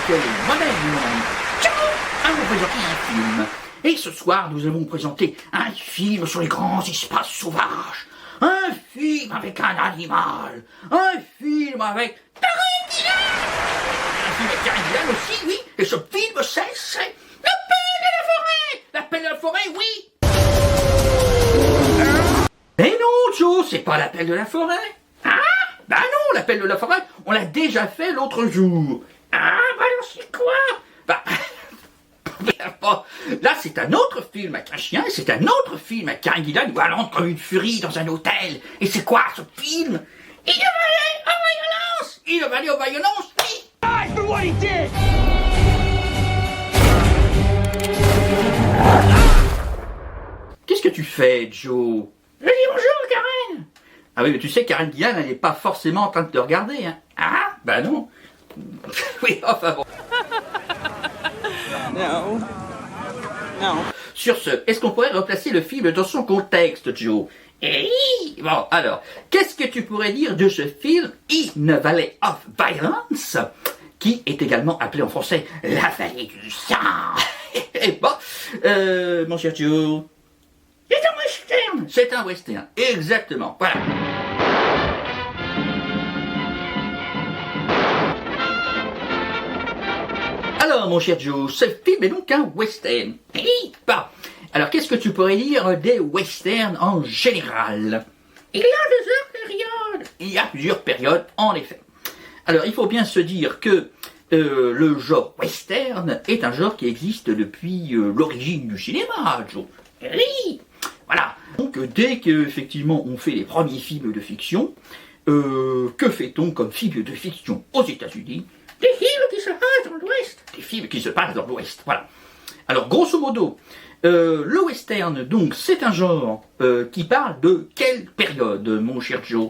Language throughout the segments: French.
quelle monnaie du monde. Ciao, à vous présenter un film. Et ce soir, nous allons présenter un film sur les grands espaces sauvages. Un film avec un animal. Un film avec Karen Gillan. Un film avec Karen Gillan aussi, oui. Et ce film, c'est L'appel de la forêt. L'appel de la forêt, oui. Mais non, Joe, c'est pas l'appel de la forêt. Ah, bah non, l'appel de la forêt, on l'a déjà fait l'autre jour. Ah, bah alors c'est quoi? Bah, là c'est un autre film avec un chien, et c'est un autre film avec Karen Gillan où elle entre comme une furie dans un hôtel. Et c'est quoi ce film? Il va aller aux violences. Il va aller aux violences, oui. Die for what he did. Qu'est-ce que tu fais, Joe? Je dis bonjour, Karen. Ah oui, mais tu sais, Karen Gillan, elle n'est pas forcément en train de te regarder, hein. Ah, bah non. Oui, enfin bon. No. No. Sur ce, est-ce qu'on pourrait replacer le film dans son contexte, Joe? Eh oui. Bon, alors, qu'est-ce que tu pourrais dire de ce film In a Valley of Violence, qui est également appelé en français La Vallée du Sang? Et bon, mon cher Joe, c'est un western. C'est un western, exactement, voilà. Alors, mon cher Joe, ce film est donc un western. Oui, bon. Alors, qu'est-ce que tu pourrais dire des westerns en général? Il y a plusieurs périodes. Il y a plusieurs périodes, en effet. Alors, il faut bien se dire que le genre western est un genre qui existe depuis l'origine du cinéma, Joe. Oui, voilà. Donc, dès qu'effectivement on fait les premiers films de fiction, que fait-on comme films de fiction aux États-Unis? Des films qui se passent dans l'Ouest. Des films qui se passent dans l'Ouest, voilà. Alors, grosso modo, le western, donc, c'est un genre qui parle de quelle période, mon cher Joe?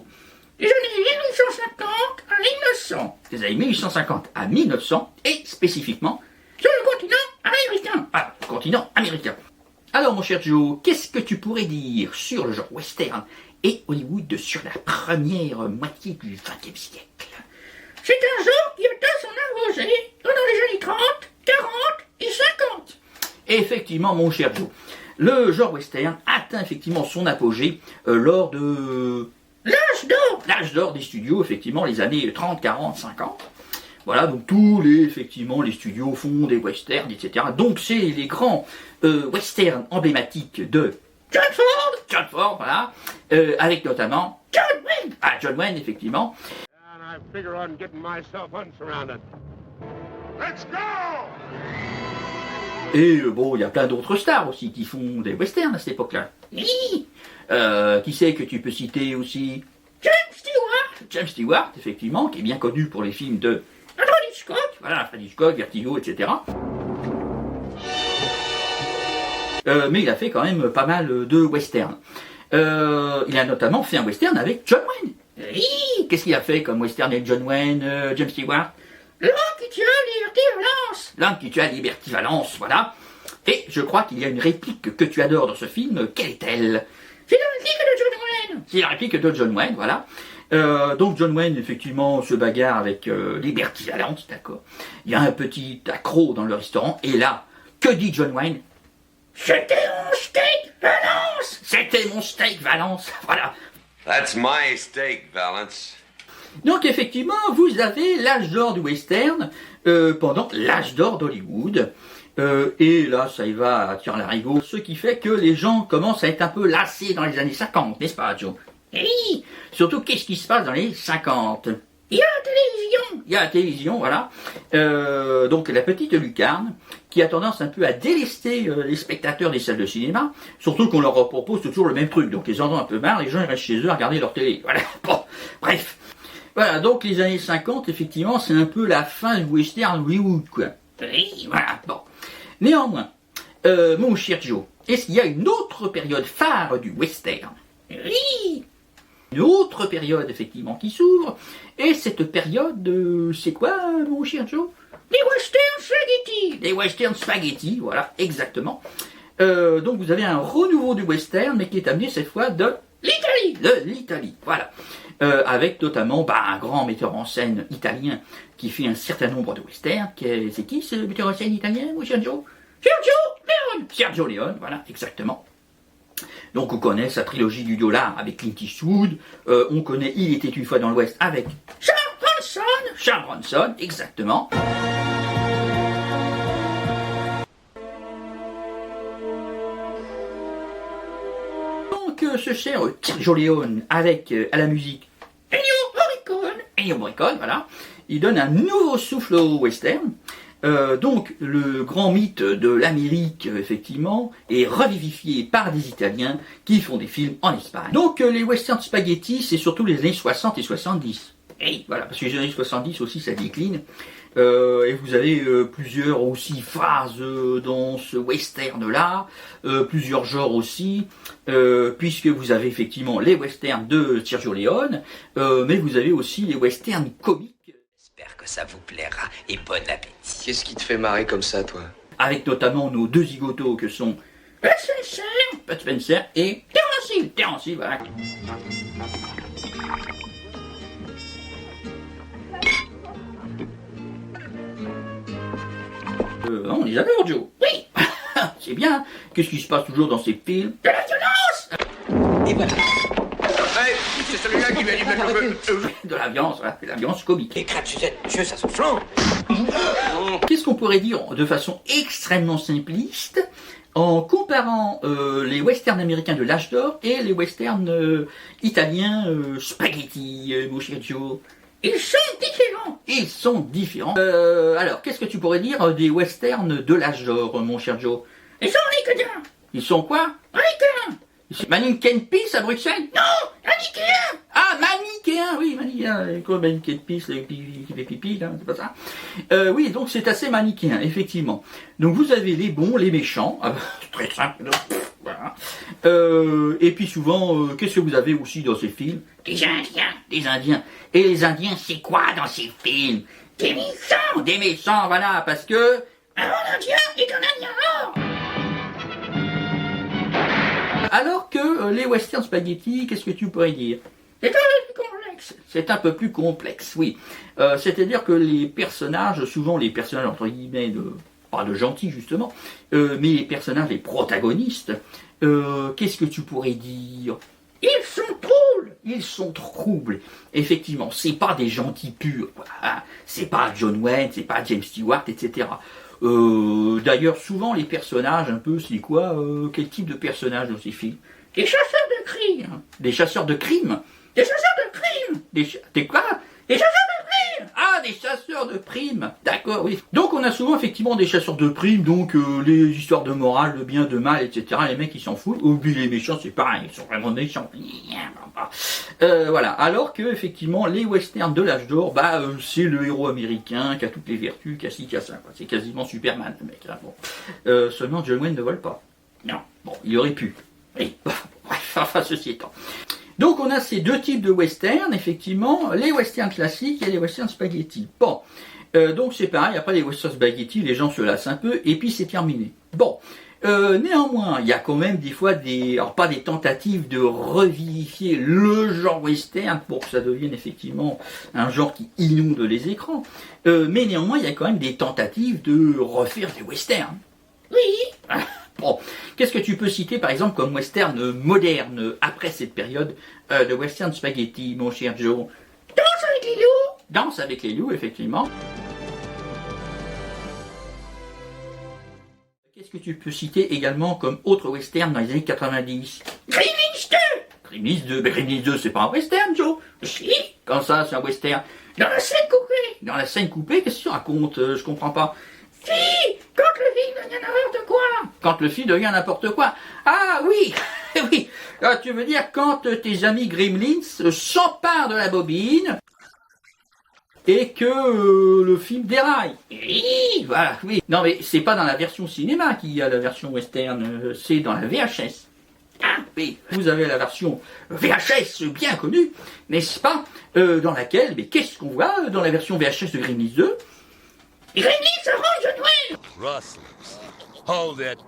Les années 1850 à 1900. Les années 1850 à 1900, et spécifiquement sur le continent américain. Voilà, le continent américain. Alors, mon cher Joe, qu'est-ce que tu pourrais dire sur le genre western et Hollywood sur la première moitié du XXe siècle? C'est un genre qui atteint son apogée pendant les années 30, 40 et 50. Effectivement, mon cher Joe, le genre western atteint effectivement son apogée lors de l'âge d'or des studios, effectivement, les années 30, 40, 50. Voilà, donc effectivement, les studios font des westerns, etc. Donc c'est les grands westerns emblématiques de John Ford, voilà, avec notamment John Wayne. Ah, John Wayne, effectivement. I figure on getting myself unsurrounded. Let's go! Et bon, il y a plein d'autres stars aussi qui font des westerns à cette époque-là. Oui. Qui c'est que tu peux citer aussi? James Stewart, effectivement, qui est bien connu pour les films de Alfred Hitchcock, voilà, Alfred Hitchcock, Vertigo, etc. Mais il a fait quand même pas mal de westerns. Il a notamment fait un western avec John Wayne. Oui. Qu'est-ce qu'il a fait comme western avec John Wayne, James Stewart? L'homme qui tue à Liberty Valance. L'homme qui tue à Liberty Valance, voilà. Et je crois qu'il y a une réplique que tu adores dans ce film. Quelle est-elle? C'est la réplique de John Wayne. C'est la réplique de John Wayne, voilà. Donc John Wayne, effectivement, se bagarre avec Liberty Valance, d'accord. Il y a un petit accro dans le restaurant, et là, que dit John Wayne? C'était mon steak Valance. C'était mon steak Valance, voilà. That's my steak, Valance. Donc effectivement, vous avez l'âge d'or du western pendant l'âge d'or d'Hollywood. Et là, ça y va à tire-larigot, ce qui fait que les gens commencent à être un peu lassés dans les années 50, n'est-ce pas, Joe? Et oui. Surtout, qu'est-ce qui se passe dans les 50? Il y a la télévision. Il y a la télévision, voilà. Donc la petite lucarne, qui a tendance un peu à délester les spectateurs des salles de cinéma, surtout qu'on leur propose toujours le même truc. Donc ils en ont un peu marre, les gens ils restent chez eux à regarder leur télé. Voilà, bon, bref. Voilà, donc les années 50, effectivement, c'est un peu la fin du western Hollywood, quoi. Oui, voilà, bon. Néanmoins, mon cher Joe, est-ce qu'il y a une autre période phare du western? Oui. Une autre période, effectivement, qui s'ouvre. Et cette période, c'est quoi, mon cher Joe? Les western spaghetti. Les western spaghetti, voilà, exactement. Donc vous avez un renouveau du western, mais qui est amené cette fois de l'Italie. De l'Italie, voilà. avec notamment un grand metteur en scène italien qui fait un certain nombre de westerns. C'est qui ce metteur en scène italien, mon Sergio? Sergio Leone. Sergio Leone, voilà, exactement. Donc on connaît sa trilogie du dollar avec Clint Eastwood, on connaît Il était une fois dans l'Ouest avec Charles Bronson, exactement. Donc ce cher Sergio Leone avec à la musique Ennio Morricone, voilà, il donne un nouveau souffle au western. Donc le grand mythe de l'Amérique, effectivement, est revivifié par des Italiens qui font des films en Espagne. Donc les westerns spaghetti, c'est surtout les années 60 et 70. Et voilà, parce que les années 70 aussi, ça décline. Et vous avez plusieurs aussi phases dans ce western-là, plusieurs genres aussi, puisque vous avez effectivement les westerns de Sergio Leone, mais vous avez aussi les westerns comiques. J'espère que ça vous plaira et bon appétit. Qu'est-ce qui te fait marrer comme ça, toi? Avec notamment nos deux zigotos que sont Bud Spencer et Terence Hill, voilà. On les adore, Joe. Oui. C'est bien. Qu'est-ce qui se passe toujours dans ces films? De la violence. Et voilà. Hey, c'est celui-là qui m'a dit de mettre le feu. De la violence, voilà, de la violence comique. Les crêpes Suzette, Dieu, ça se flanc. Qu'est-ce qu'on pourrait dire de façon extrêmement simpliste en comparant les westerns américains de l'âge d'or et les westerns italiens spaghetti, mon cher Joe? Ils sont différents. Ils sont différents. Alors, qu'est-ce que tu pourrais dire des westerns de l'âge d'or, mon cher Joe? Ils sont manichéens. Ils sont quoi? Manichéens. Mannequin Peace à Bruxelles? Non, manichéens. Ah, manichéens, oui, manichéens. Quoi, Mannequin Peace, qui fait pipi, là, c'est pas ça. Oui, donc c'est assez manichéen, effectivement. Donc vous avez les bons, les méchants, très simple, voilà. Et puis souvent, qu'est-ce que vous avez aussi dans ces films? Des Indiens. Des Indiens. Et les Indiens, c'est quoi dans ces films? Des méchants. Des méchants, voilà, parce que un Indien est un Indien mort. Alors que les westerns spaghetti, qu'est-ce que tu pourrais dire? C'est un peu plus complexe. C'est un peu plus complexe, oui. C'est-à-dire que les personnages, souvent les personnages entre guillemets pas de gentils justement, mais les personnages, les protagonistes, qu'est-ce que tu pourrais dire? Ils sont troubles. Ils sont troubles. Effectivement, c'est pas des gentils purs. Voilà. C'est pas John Wayne, c'est pas James Stewart, etc. D'ailleurs, souvent les personnages, un peu, c'est quoi? Quel type de personnages dans ces films? Des chasseurs de crimes. Des chasseurs de crimes. Des chasseurs de crimes. Des quoi? Des chasseurs de primes. Ah, des chasseurs de primes. D'accord, oui. Donc on a souvent effectivement des chasseurs de primes, donc les histoires de morale, de bien, de mal, etc. Les mecs ils s'en foutent. Ou bien les méchants c'est pareil, ils sont vraiment méchants. Voilà. Alors que effectivement les westerns de l'âge d'or, c'est le héros américain qui a toutes les vertus, qui a ci, qui a ça. Quoi. C'est quasiment Superman, le mec. Hein, bon. Seulement John Wayne ne vole pas. Non. Bon, il aurait pu. Oui. Bref, enfin ceci étant. Donc on a ces deux types de westerns, effectivement, les westerns classiques et les westerns spaghetti. Bon, donc c'est pareil, après les westerns spaghetti, les gens se lassent un peu, et puis c'est terminé. Bon, néanmoins, il y a quand même des fois alors pas des tentatives de revivifier le genre western pour que ça devienne effectivement un genre qui inonde les écrans, mais néanmoins il y a quand même des tentatives de refaire des westerns. Oui. Bon, qu'est-ce que tu peux citer par exemple comme western moderne après cette période de western spaghetti, mon cher Joe? Danse avec les loups. Danse avec les loups, effectivement. Qu'est-ce que tu peux citer également comme autre western dans les années 90? Gremlins 2. Gremlins 2, mais Gremlins 2 c'est pas un western, Joe? Si. Quand ça, c'est un western? Dans la scène coupée. Dans la scène coupée, qu'est-ce que tu racontes? Je comprends pas. Si, quand le film devient n'importe quoi. Quand le film devient n'importe quoi. Ah oui, oui. Ah, tu veux dire quand tes amis Gremlins s'emparent de la bobine et que le film déraille. Oui, voilà, oui. Non mais c'est pas dans la version cinéma qu'il y a la version western, c'est dans la VHS. Ah oui, vous avez la version VHS bien connue, n'est-ce pas, dans laquelle, mais qu'est-ce qu'on voit dans la version VHS de Gremlins 2? Gremlins arrange John Wayne. Rustlers, hold it.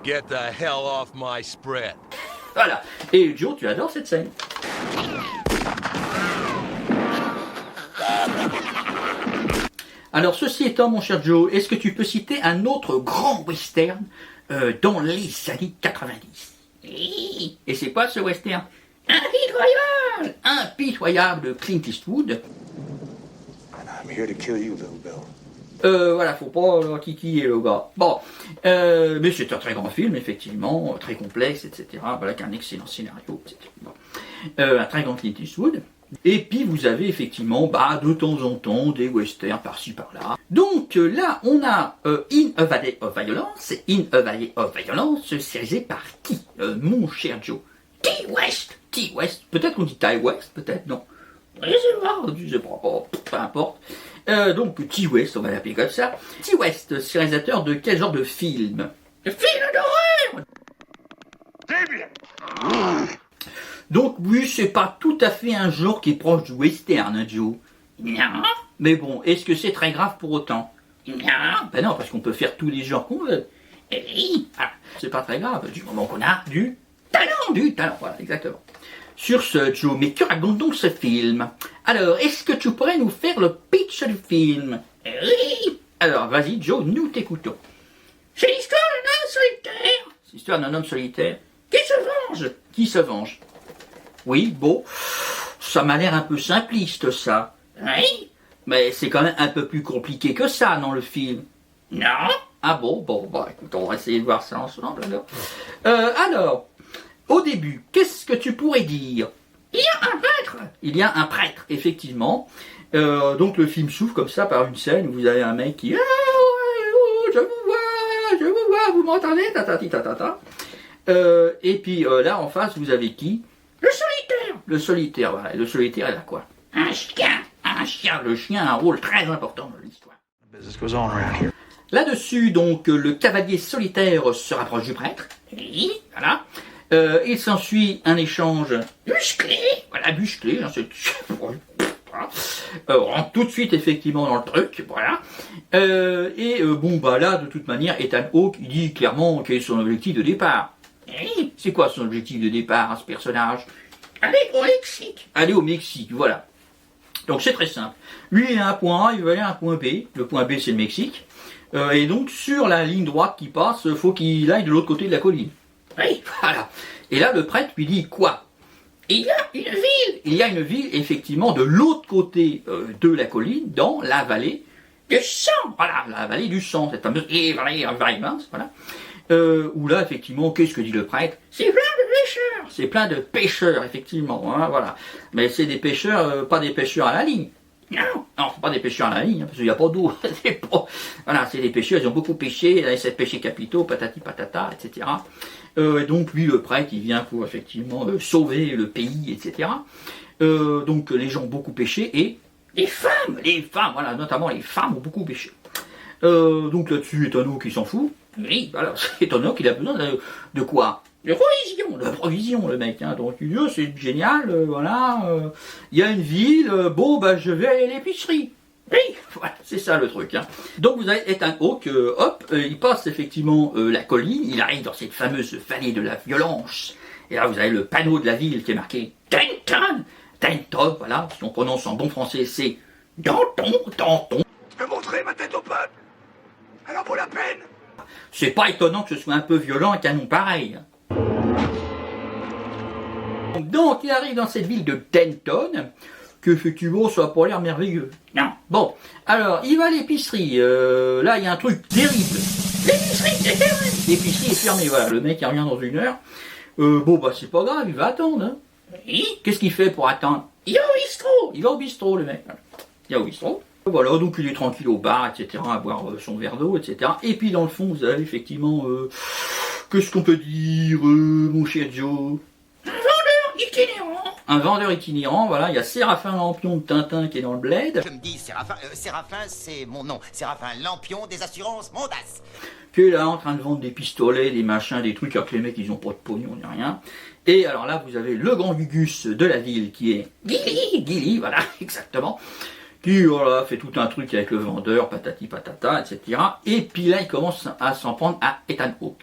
Get the hell off my spread. Voilà. Et Joe, tu adores cette scène. Alors, ceci étant, mon cher Joe, est-ce que tu peux citer un autre grand western dans les années 90? Et c'est quoi ce western? Impitoyable! Impitoyable de Clint Eastwood. I'm here to kill you, little Bill. Voilà, faut pas kiki le gars. Bon, mais c'est un très grand film, effectivement, très complexe, etc. Voilà, avec un excellent scénario, etc. Bon. Un très grand Clint Eastwood. Et puis vous avez effectivement, de temps en temps, des westerns par-ci par-là. Donc là, on a In a Valley of Violence. In a Valley of Violence, c'est réalisé par qui, mon cher Joe? T. West. T. West. Peut-être qu'on dit Ty West, peut-être, non. Je sais pas, peu importe. Donc T. West, on va l'appeler comme ça. T. West, c'est réalisateur de quel genre de film? Film d'horreur. Donc oui, c'est pas tout à fait un genre qui est proche du western, hein, Joe. Non. Mais bon, est-ce que c'est très grave pour autant? Non. Ben non, parce qu'on peut faire tous les genres qu'on veut. C'est pas très grave, du moment qu'on a du talent, voilà, exactement. Sur ce, Joe, mais que raconte donc ce film? Alors, est-ce que tu pourrais nous faire le pitch du film? Oui. Alors, vas-y, Joe, nous t'écoutons. C'est l'histoire d'un homme solitaire. C'est l'histoire d'un homme solitaire qui se venge. Qui se venge? Oui, bon, ça m'a l'air un peu simpliste, ça. Oui. Mais c'est quand même un peu plus compliqué que ça dans le film. Non. Ah bon, écoute, on va essayer de voir ça ensemble, alors. Alors, au début, qu'est-ce que tu pourrais dire? Il y a un prêtre. Il y a un prêtre, effectivement. Donc le film s'ouvre comme ça par une scène où vous avez un mec qui... je vous vois, vous m'entendez? Tatati. Et puis là, en face, vous avez qui? Le solitaire. Le solitaire, voilà. Le solitaire, il a quoi? Un chien. Le chien a un rôle très important dans l'histoire. Là-dessus, donc, le cavalier solitaire se rapproche du prêtre. Oui, voilà. Il s'ensuit un échange musclé. Voilà, musclé. On rentre tout de suite, effectivement, dans le truc. Voilà. Là, de toute manière, Ethan Hawke, il dit clairement quel est son objectif de départ. C'est quoi son objectif de départ, ce personnage? Aller au Mexique. Aller au Mexique, voilà. Donc c'est très simple. Lui, il a un point A, il veut aller à un point B. Le point B, c'est le Mexique. Et donc, sur la ligne droite qui passe, il faut qu'il aille de l'autre côté de la colline. Oui, voilà. Et là, le prêtre lui dit quoi? Il y a une ville. Il y a une ville, effectivement, de l'autre côté de la colline, dans la vallée du sang. Voilà, la vallée du sang, cette fameuse vallée immense, voilà. Où là, effectivement, qu'est-ce que dit le prêtre? C'est plein de pêcheurs. C'est plein de pêcheurs, effectivement, hein, voilà. Mais c'est des pêcheurs, pas des pêcheurs à la ligne. Non, c'est pas des pêcheurs à la ligne, hein, parce qu'il n'y a pas d'eau. Voilà, c'est des pêcheurs, ils ont beaucoup pêché, ils essaient de péchés capitaux, patati patata, etc. Et donc, lui, le prêtre, il vient pour, effectivement, sauver le pays, etc. Donc, les gens ont beaucoup pêché, et les femmes, voilà, notamment les femmes ont beaucoup pêché. Donc là-dessus, Ethan Hawke, il s'en fout. Oui, voilà, c'est Ethan Hawke, il a besoin de quoi? De provision, le mec. Hein. Donc, il dit, c'est génial, voilà. Il y a une ville, je vais aller à l'épicerie. Oui, voilà, c'est ça le truc. Hein. Donc, vous avez Ethan Hawke, il passe effectivement la colline, il arrive dans cette fameuse vallée de la violence. Et là, vous avez le panneau de la ville qui est marqué Denton. Denton, voilà, si on prononce en bon français, c'est Danton. Tu peux montrer ma tête au peuple? Alors vaut la peine. C'est pas étonnant que ce soit un peu violent qu'un nom pareil. Donc, il arrive dans cette ville de Denton, que effectivement, ça n'a pas l'air merveilleux. Non. Bon, alors, il va à l'épicerie. Là, il y a un truc terrible. L'épicerie est fermée. L'épicerie est fermée, voilà. Le mec, il revient dans une heure. C'est pas grave, il va attendre. Hein. Oui. Qu'est-ce qu'il fait pour attendre? Il va au bistrot. Il va au bistrot, le mec. Il va au bistrot. Voilà, donc il est tranquille au bar, etc., à boire son verre d'eau, etc. Et puis, dans le fond, vous avez effectivement... qu'est-ce qu'on peut dire, mon cher Joe? Un vendeur itinérant, voilà, il y a Séraphin Lampion de Tintin qui est dans le bled. Je me dis Séraphin, c'est mon nom, Séraphin Lampion des assurances Mondas. Qui est là en train de vendre des pistolets, des machins, des trucs, alors que les mecs ils ont pas de pognon ni rien. Et alors là vous avez le grand Gugus de la ville qui est Gilly, voilà, exactement. Qui voilà, fait tout un truc avec le vendeur, patati patata, etc. Et puis là il commence à s'en prendre à Ethan Hawke.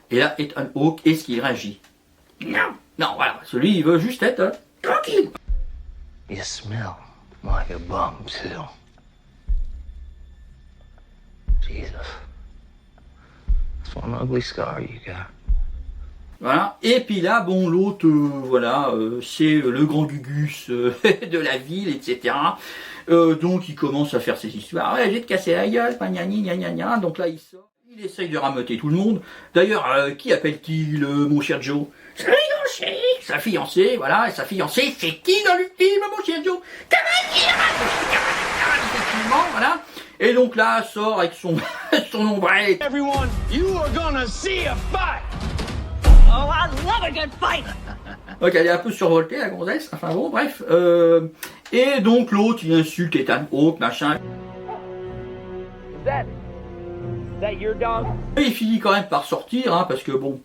Et là Ethan Hawke, est-ce qu'il réagit? Non, voilà, celui il veut juste être tranquille. You smell like a bum, too. Jesus. That's one ugly scar you got. Voilà. Et puis là, bon, l'autre, voilà, c'est le grand Gugus de la ville, etc. Donc il commence à faire ses histoires. Ouais, j'ai te cassé la gueule, gna gna gna gna. Donc là, il sort. Il essaye de rameuter tout le monde. D'ailleurs, qui appelle-t-il, mon cher Joe? Sa fiancée. Sa fiancée, voilà. Et sa fiancée, c'est qui dans le film, mon cher Joe? Effectivement, voilà. Et donc là, sort avec son ombrelle. Everyone, you are gonna see a fight! Oh, I love a good fight! Donc elle est un peu survoltée, la gonzesse. Enfin bon, bref. Et donc l'autre, il insulte Ethan Hawke, machin. Is that your dog? Et il finit quand même par sortir, hein, parce que bon,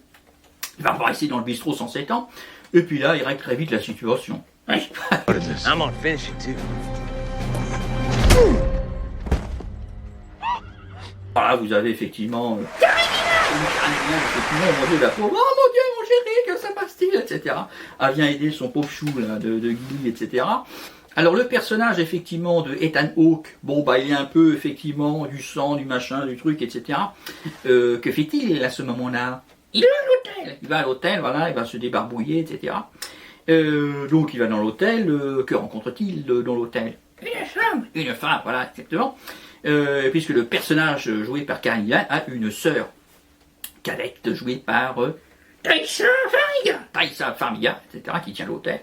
il va pas rester dans le bistrot sans 7 ans. Et puis là, il règle très vite la situation. Ouais. I'm gonna finish it too. Voilà, vous avez effectivement... effectivement, mon Dieu, la pauvre, oh mon Dieu, mon chéri, que ça passe-t-il, etc. Elle vient aider son pauvre chou, là, de Guy, etc. Alors, le personnage, effectivement, de Ethan Hawke, bon, bah, il y a un peu, effectivement, du sang, du machin, du truc, etc. Que fait-il, à ce moment-là? Il va à l'hôtel. Il va à l'hôtel, voilà, il va se débarbouiller, etc. Donc, il va dans l'hôtel. Que rencontre-t-il dans l'hôtel? Une femme, voilà, exactement. Puisque le personnage joué par Karen Gillan a une sœur cadette jouée par Taissa Farmiga, etc., qui tient l'hôtel.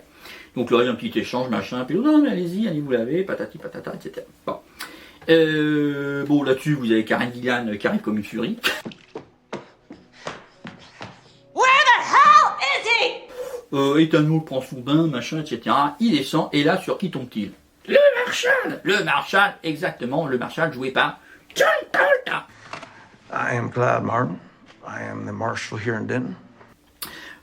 Donc là, il y a un petit échange, machin, puis non, mais allez-y vous l'avez, patati patata, etc. Bon, bon là-dessus, vous avez Karen Gillan qui arrive comme une furie. Where the hell is he? Ethan Hawke prend son bain, machin, etc. Il descend, et là, sur qui tombe-t-il? Le Marshal, exactement, le Marshal joué par John Travolta. I am Clyde Martin. I am the marshal here in Denton.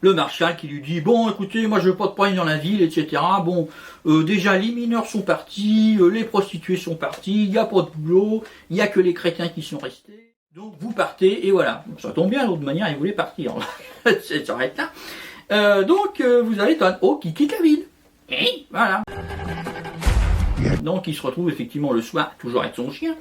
Le Marshal qui lui dit, bon, écoutez, moi je veux pas de problème dans la ville, etc. Bon, déjà les mineurs sont partis, les prostituées sont parties, il n'y a pas de boulot, il n'y a que les chrétiens qui sont restés. Donc vous partez, et voilà. Ça tombe bien, de l'autre manière, ils voulaient partir. Ça s'arrête là. Donc vous avez Ethan Hawke qui quitte la ville. Et voilà. Donc il se retrouve effectivement le soir, toujours avec son chien,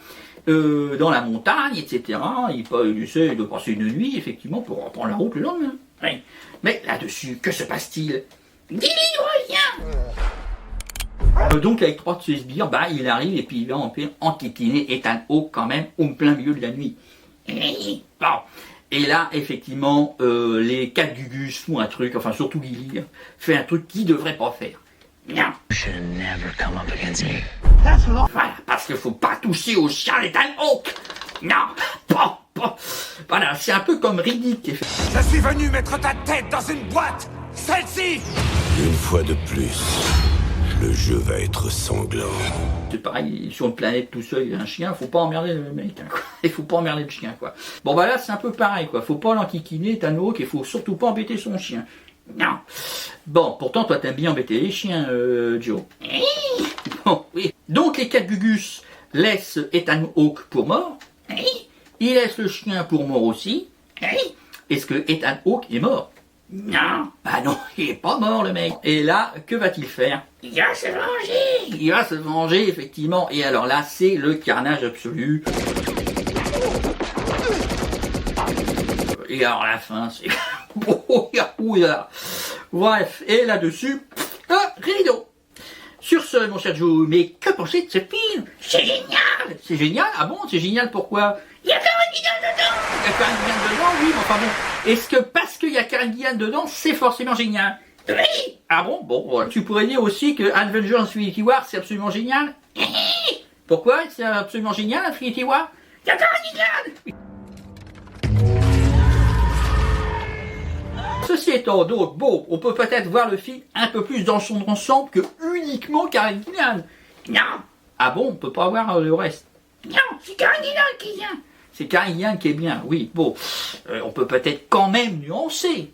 dans la montagne, etc. Il essaie de passer une nuit, effectivement, pour reprendre la route le lendemain. Oui. Mais là-dessus, que se passe-t-il? Dis-lui rien. Donc avec 3 de ses sbires, bah, il arrive et puis il va enquiquiner Ethan Hawke quand même au plein milieu de la nuit. Bon. Et là, effectivement, les 4 Gugus font un truc, enfin surtout Gilly, fait un truc qu'il ne devrait pas faire. Non. Voilà, parce qu'il faut pas toucher au chien d'Ethan Hawke. Non, pas. Voilà, c'est un peu comme Riddick. Je suis venu mettre ta tête dans une boîte. Celle-ci. Une fois de plus, le jeu va être sanglant. C'est pareil, sur une planète tout seul, il y a un chien, faut pas emmerder le mec, hein, quoi. Il faut pas emmerder le chien, quoi. Bon bah là, c'est un peu pareil, quoi. Faut pas l'enquiquiner, Ethan Hawke, et faut surtout pas embêter son chien. Non. Bon, pourtant, toi, t'aimes bien embêter les chiens, Joe. Bon, oui. Donc, les 4 Gugus laissent Ethan Hawke pour mort. Ils laissent le chien pour mort aussi. Est-ce que Ethan Hawke est mort? Non. Bah non, il est pas mort, le mec. Et là, que va-t-il faire? Il va se venger. Il va se venger, effectivement. Et alors là, c'est le carnage absolu. Et alors, la fin, c'est... Bref, et là-dessus, rideau. Sur ce, mon cher Joe, mais que pensez de ce film? C'est génial. C'est génial? Ah bon, c'est génial, pourquoi? Il y a Karen Gillan dedans. Il y a Karen Gillan dedans, oui, mais enfin bon. Est-ce que parce qu'il y a Karen Gillan dedans, c'est forcément génial? Oui. Ah bon? Bon, voilà. Tu pourrais dire aussi que Avengers Infinity War, c'est absolument génial? Pourquoi c'est absolument génial, Infinity War? Il y a Karen Gillan. Ceci étant donc, bon, on peut peut-être voir le film un peu plus dans son ensemble que uniquement Karen Gillan. Non. Ah bon, on peut pas voir le reste? Non, c'est Karen Gillan qui vient. C'est Karen Gillan qui est bien, oui. Bon, on peut peut-être quand même nuancer.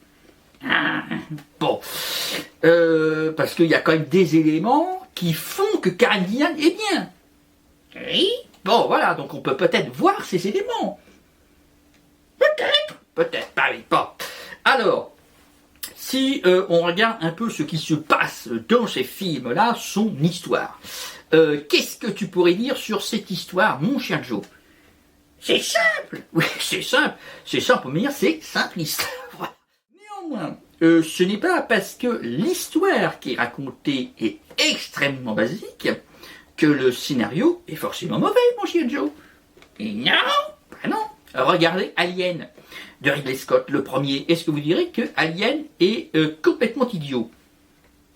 Bon, parce qu'il y a quand même des éléments qui font que Karen Gillan est bien. Oui. Bon, voilà, donc on peut peut-être voir ces éléments. Peut-être. Bah oui, pas. Alors, si on regarde un peu ce qui se passe dans ces films-là, son histoire, qu'est-ce que tu pourrais dire sur cette histoire, mon cher Joe? C'est simple. Oui, c'est simple. C'est simple, mais c'est simpliste. Néanmoins, ce n'est pas parce que l'histoire qui est racontée est extrêmement basique que le scénario est forcément mauvais, mon cher Joe. Et non, bah non. Regardez Alien de Ridley Scott, le premier. Est-ce que vous direz que Alien est complètement idiot?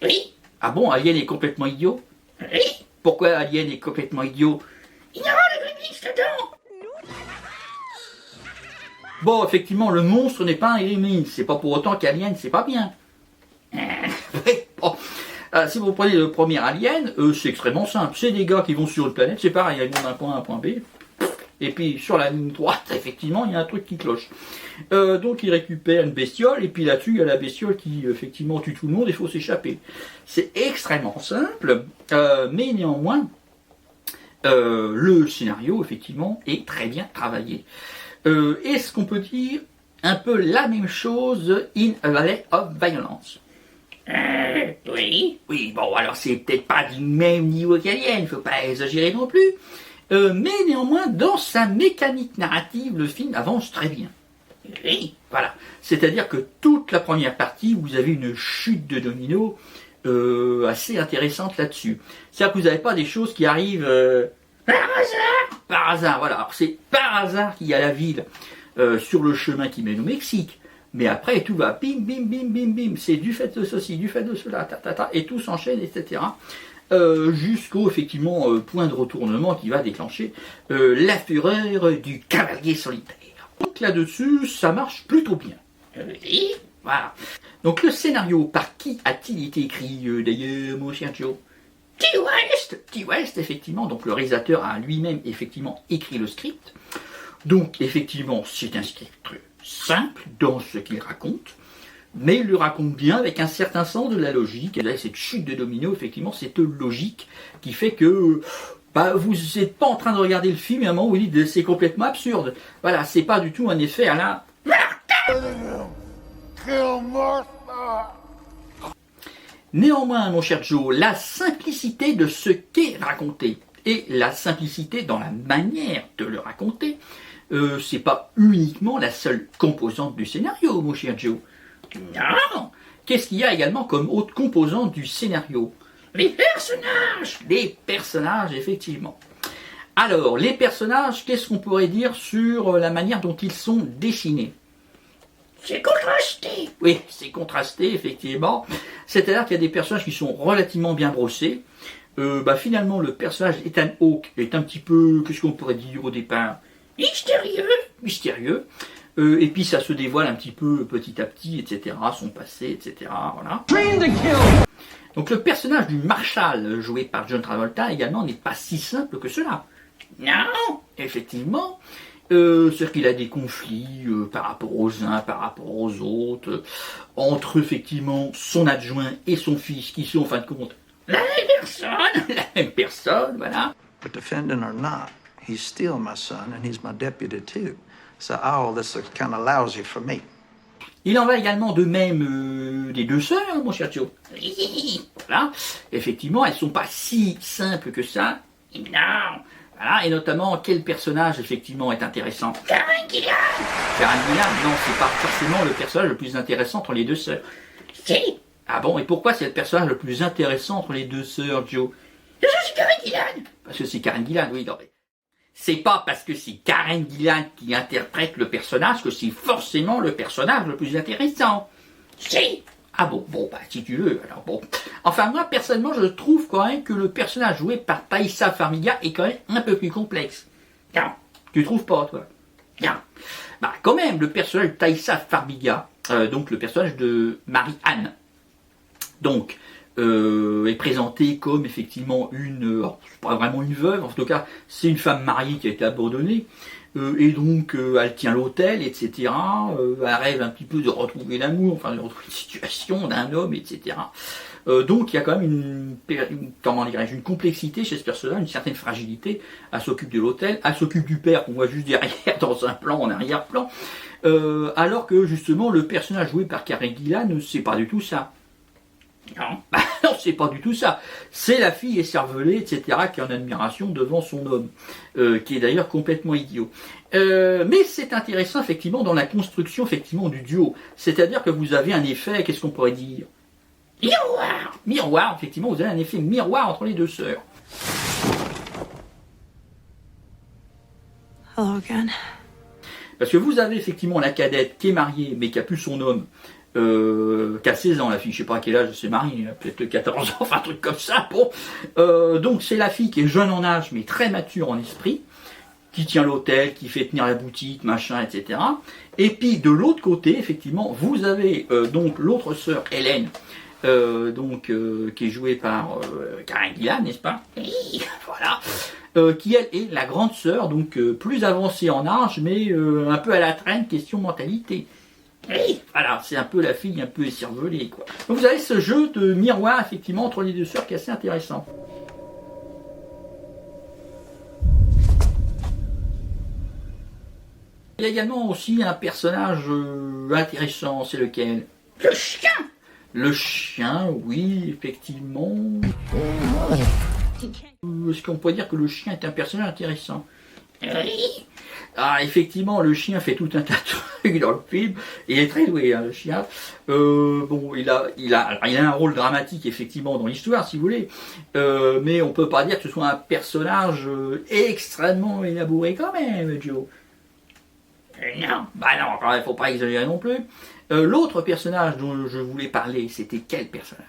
Oui. Ah bon, Alien est complètement idiot? Oui. Pourquoi Alien est complètement idiot? Il y aura le Gremlins dedans. Bon, effectivement, le monstre n'est pas un Gremlins. C'est pas pour autant qu'Alien, c'est pas bien. Bon. Si vous prenez le premier Alien, c'est extrêmement simple. C'est des gars qui vont sur une planète, c'est pareil, ils vont d'un point A à un point B. Et puis sur la ligne droite, effectivement, il y a un truc qui cloche. Donc ils récupèrent une bestiole, et puis là-dessus, il y a la bestiole qui, effectivement, tue tout le monde, et il faut s'échapper. C'est extrêmement simple, mais néanmoins, le scénario, effectivement, est très bien travaillé. Est-ce qu'on peut dire un peu la même chose in A Valley of Violence? Oui. Oui, bon, alors c'est peut-être pas du même niveau qu'Alien, il faut pas exagérer non plus. Mais néanmoins, dans sa mécanique narrative, le film avance très bien. Oui. Voilà. C'est-à-dire que toute la première partie, vous avez une chute de domino assez intéressante là-dessus. C'est-à-dire que vous n'avez pas des choses qui arrivent par hasard. Par hasard, voilà. Alors c'est par hasard qu'il y a la ville sur le chemin qui mène au Mexique. Mais après, tout va bim, bim, bim, bim, bim. C'est du fait de ceci, du fait de cela, et tout s'enchaîne, etc. Jusqu'au, effectivement, point de retournement qui va déclencher la fureur du cavalier solitaire. Donc là-dessus, ça marche plutôt bien. Oui, voilà. Donc le scénario, par qui a-t-il été écrit, d'ailleurs, mon cher Joe? T. West. T. West, effectivement. Donc le réalisateur a lui-même, effectivement, écrit le script. Donc, effectivement, c'est un script simple dans ce qu'il raconte, mais il le raconte bien avec un certain sens de la logique. Et là, cette chute de domino, effectivement, cette logique qui fait que vous n'êtes pas en train de regarder le film et à un moment où vous dites c'est complètement absurde. Voilà, c'est pas du tout un effet à la Néanmoins, mon cher Joe, la simplicité de ce qu'est raconté et la simplicité dans la manière de le raconter, c'est pas uniquement la seule composante du scénario, mon cher Joe. Non. Qu'est-ce qu'il y a également comme autre composante du scénario? Les personnages. Les personnages, effectivement. Alors, les personnages, qu'est-ce qu'on pourrait dire sur la manière dont ils sont dessinés? C'est contrasté. Oui, c'est contrasté, effectivement. C'est-à-dire qu'il y a des personnages qui sont relativement bien brossés. Finalement, le personnage Ethan Hawke est un petit peu, qu'est-ce qu'on pourrait dire au départ? Mystérieux. Et puis ça se dévoile un petit peu petit à petit, etc. Son passé, etc. Voilà. Donc le personnage du Marshall, joué par John Travolta, également n'est pas si simple que cela. Non, effectivement. C'est-à-dire qu'il a des conflits par rapport aux uns, par rapport aux autres, entre effectivement son adjoint et son fils, qui sont en fin de compte la même personne, voilà. But defendant or not, he's still my son and he's my deputy too. So all this is kind of lousy for me. Il en va également de même des deux sœurs, mon cher Joe. Voilà. Effectivement, elles ne sont pas si simples que ça. Non. Voilà. Et notamment, quel personnage, effectivement, est intéressant? Karen Gillan. Karen Gillan, non, c'est pas forcément le personnage le plus intéressant entre les deux sœurs. Si. Ah bon, et pourquoi c'est le personnage le plus intéressant entre les deux sœurs, Joe? Parce que c'est Karen Gillan. Parce que c'est Karen Gillan, oui, non, mais... C'est pas parce que c'est Karen Gillan qui interprète le personnage que c'est forcément le personnage le plus intéressant. Si. Ah bon, si tu veux, alors bon. Enfin, moi, personnellement, je trouve quand même que le personnage joué par Taissa Farmiga est quand même un peu plus complexe. Non. Tu trouves pas, toi? Non. Quand même, le personnage de Taissa Farmiga, donc le personnage de Marie-Anne, donc, est présentée comme effectivement pas vraiment une veuve, en tout cas c'est une femme mariée qui a été abandonnée, et donc elle tient l'hôtel, etc. Elle rêve un petit peu de retrouver l'amour, enfin de retrouver une situation d'un homme, etc. Donc il y a quand même une complexité chez ce personnage, une certaine fragilité. Elle s'occupe de l'hôtel, elle s'occupe du père qu'on voit juste derrière dans un plan, en arrière-plan. Alors que justement le personnage joué par Karen Gillan, c'est pas du tout ça. Non, c'est pas du tout ça. C'est la fille écervelée, etc., qui est en admiration devant son homme, qui est d'ailleurs complètement idiot. Mais c'est intéressant effectivement dans la construction effectivement du duo. C'est-à-dire que vous avez un effet, qu'est-ce qu'on pourrait dire? Miroir. Miroir, effectivement, vous avez un effet miroir entre les deux sœurs. Hello again. Parce que vous avez effectivement la cadette qui est mariée, mais qui a plus son homme, qui a 16 ans, la fille, je sais pas à quel âge elle s'est mariée, peut-être 14 ans, enfin un truc comme ça, bon. Donc c'est la fille qui est jeune en âge, mais très mature en esprit, qui tient l'hôtel, qui fait tenir la boutique, machin, etc. Et puis de l'autre côté, effectivement, vous avez donc l'autre sœur, Hélène, qui est jouée par Karen Gillan, n'est-ce pas? Voilà. Qui elle est la grande sœur, donc plus avancée en âge, mais un peu à la traîne, question mentalité. Voilà, c'est un peu la fille un peu écervelée, quoi. Donc vous avez ce jeu de miroir, effectivement, entre les deux sœurs qui est assez intéressant. Il y a également aussi un personnage intéressant, c'est lequel? Le chien. Le chien, oui, effectivement. Est-ce qu'on peut dire que le chien est un personnage intéressant? Oui. Ah, effectivement, le chien fait tout un tas de trucs dans le film. Il est très doué, hein, le chien. Bon, il a un rôle dramatique, effectivement, dans l'histoire, si vous voulez. Mais on peut pas dire que ce soit un personnage extrêmement élaboré quand même, Joe. Non, bah non, quand même, faut pas exagérer non plus. L'autre personnage dont je voulais parler, c'était quel personnage?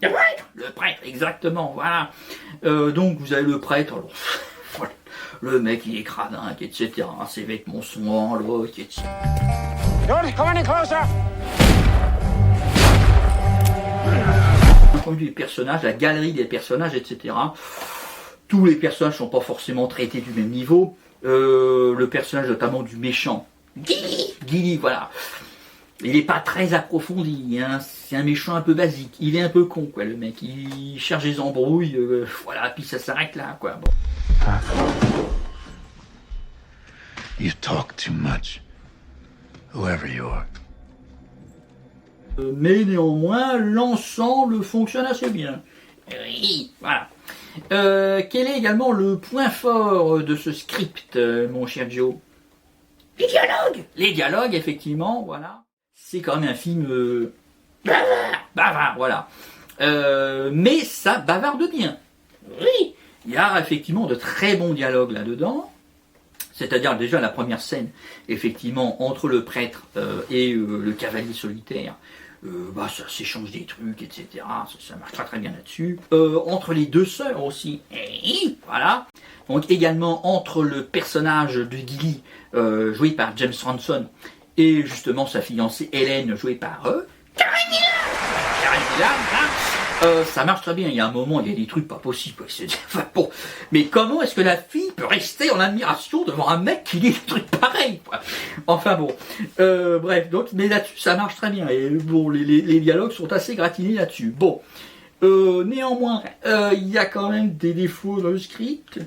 Le prêtre. Le prêtre, exactement, voilà. Donc vous avez le prêtre, alors, voilà. Le mec il est cradingue, etc. Ses vêtements sont en loc, etc. Don't come any closer! D'un point de vue des personnages, la galerie des personnages, etc. Tous les personnages ne sont pas forcément traités du même niveau. Le personnage notamment du méchant, Gilly, voilà. Il n'est pas très approfondi, hein. C'est un méchant un peu basique. Il est un peu con, quoi, le mec. Il cherche des embrouilles, voilà, puis ça s'arrête là, quoi. Bon. You talk too much, whoever you are. Mais néanmoins, l'ensemble fonctionne assez bien. Oui, voilà. Quel est également le point fort de ce script, mon cher Joe? Les dialogues. Les dialogues, effectivement, voilà. C'est quand même un film bavard, voilà. Mais ça bavarde bien. Oui. Il y a effectivement de très bons dialogues là-dedans. C'est-à-dire déjà la première scène, effectivement, entre le prêtre et le cavalier solitaire. Ça s'échange des trucs, etc. Ça marche très très bien là-dessus. Entre les deux sœurs aussi. Voilà. Donc également entre le personnage de Gilly, joué par James Ranson, et justement sa fiancée Hélène, jouée par Karen Gillan. Ça marche très bien. Il y a un moment, il y a des trucs pas possibles. Enfin, bon. Mais comment est-ce que la fille peut rester en admiration devant un mec qui dit des trucs pareils, quoi? Enfin bon. Bref, donc, mais là-dessus, ça marche très bien. Et bon, les dialogues sont assez gratinés là-dessus. Bon. Néanmoins, il y a quand même des défauts dans le script.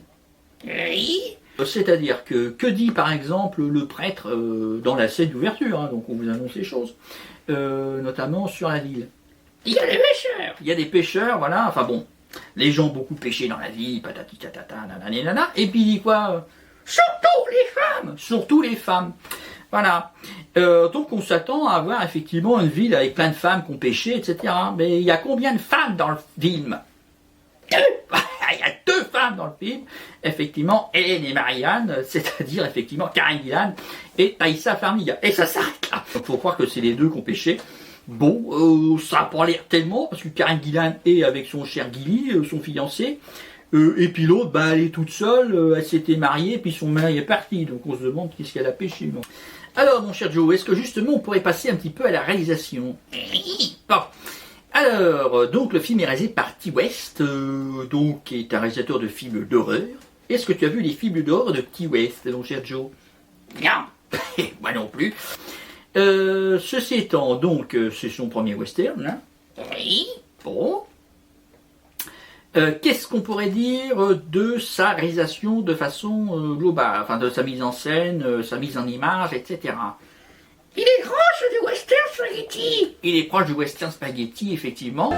Oui. C'est-à-dire que dit par exemple le prêtre dans la scène d'ouverture, hein, donc on vous annonce les choses, notamment sur la ville. Il y a des pêcheurs. Il y a des pêcheurs, voilà. Enfin bon, les gens ont beaucoup pêché dans la vie, patati tatata, nanani nana. Et puis il dit quoi? Surtout les femmes. Surtout les femmes. Voilà. Donc on s'attend à avoir effectivement une ville avec plein de femmes qui ont pêché, etc. Mais il y a combien de femmes dans le film? Deux. Il y a deux femmes dans le film. Effectivement, Hélène et Marianne, c'est-à-dire effectivement Karen Gillan et Taissa Farmiga. Et ça s'arrête là. Donc faut croire que c'est les deux qui ont pêché. Bon, ça n'a pas l'air tellement, parce que Karen Gillan est avec son cher Gilly, son fiancé, et puis l'autre, elle est toute seule, elle s'était mariée, puis son mari est parti, donc on se demande qu'est-ce qu'elle a pêché. Bon. Alors, mon cher Joe, est-ce que justement on pourrait passer un petit peu à la réalisation? Bon. Alors, donc le film est réalisé par Ti West, qui est un réalisateur de films d'horreur. Est-ce que tu as vu les films d'horreur de Ti West, mon cher Joe? Non, moi non plus. Ceci étant, donc, c'est son premier western, hein. Oui. Bon. Qu'est-ce qu'on pourrait dire de sa réalisation de façon globale, enfin de sa mise en scène, sa mise en image, etc. Il est proche du western spaghetti. Il est proche du western spaghetti, effectivement.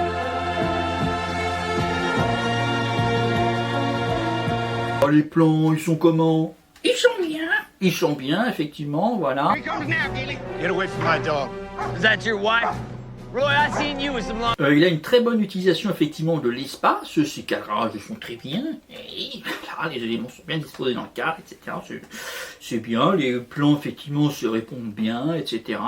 Oh, les plans, ils sont comment? Ils sont bien. Ils sont bien, effectivement, voilà. Get away from my dog. Is that your wife? Roy, I seen you with some long... Il a une très bonne utilisation, effectivement, de l'espace. Ses cadrages sont très bien. Et là, les éléments sont bien disposés dans le cadre, etc. C'est bien. Les plans, effectivement, se répondent bien, etc.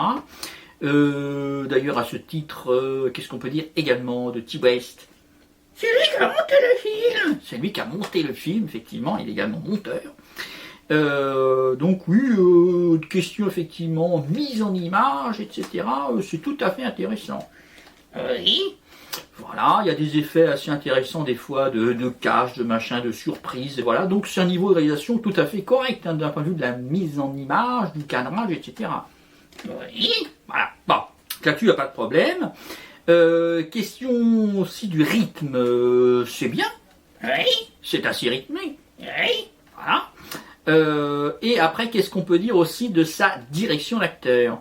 D'ailleurs, à ce titre, qu'est-ce qu'on peut dire également de Ti West? C'est lui qui a monté le film. C'est lui qui a monté le film, effectivement. Il est également monteur. Donc oui, question effectivement mise en image, etc. C'est tout à fait intéressant. Oui. Voilà, il y a des effets assez intéressants des fois de cache, de machin, de surprise. Et voilà, donc c'est un niveau de réalisation tout à fait correct hein, d'un point de vue de la mise en image, du cadrage, etc. Oui. Voilà. Bon, là-dessus il n'y a pas de problème. Question aussi du rythme, c'est bien. Oui. C'est assez rythmé. Oui. Voilà. Et après, qu'est-ce qu'on peut dire aussi de sa direction d'acteur?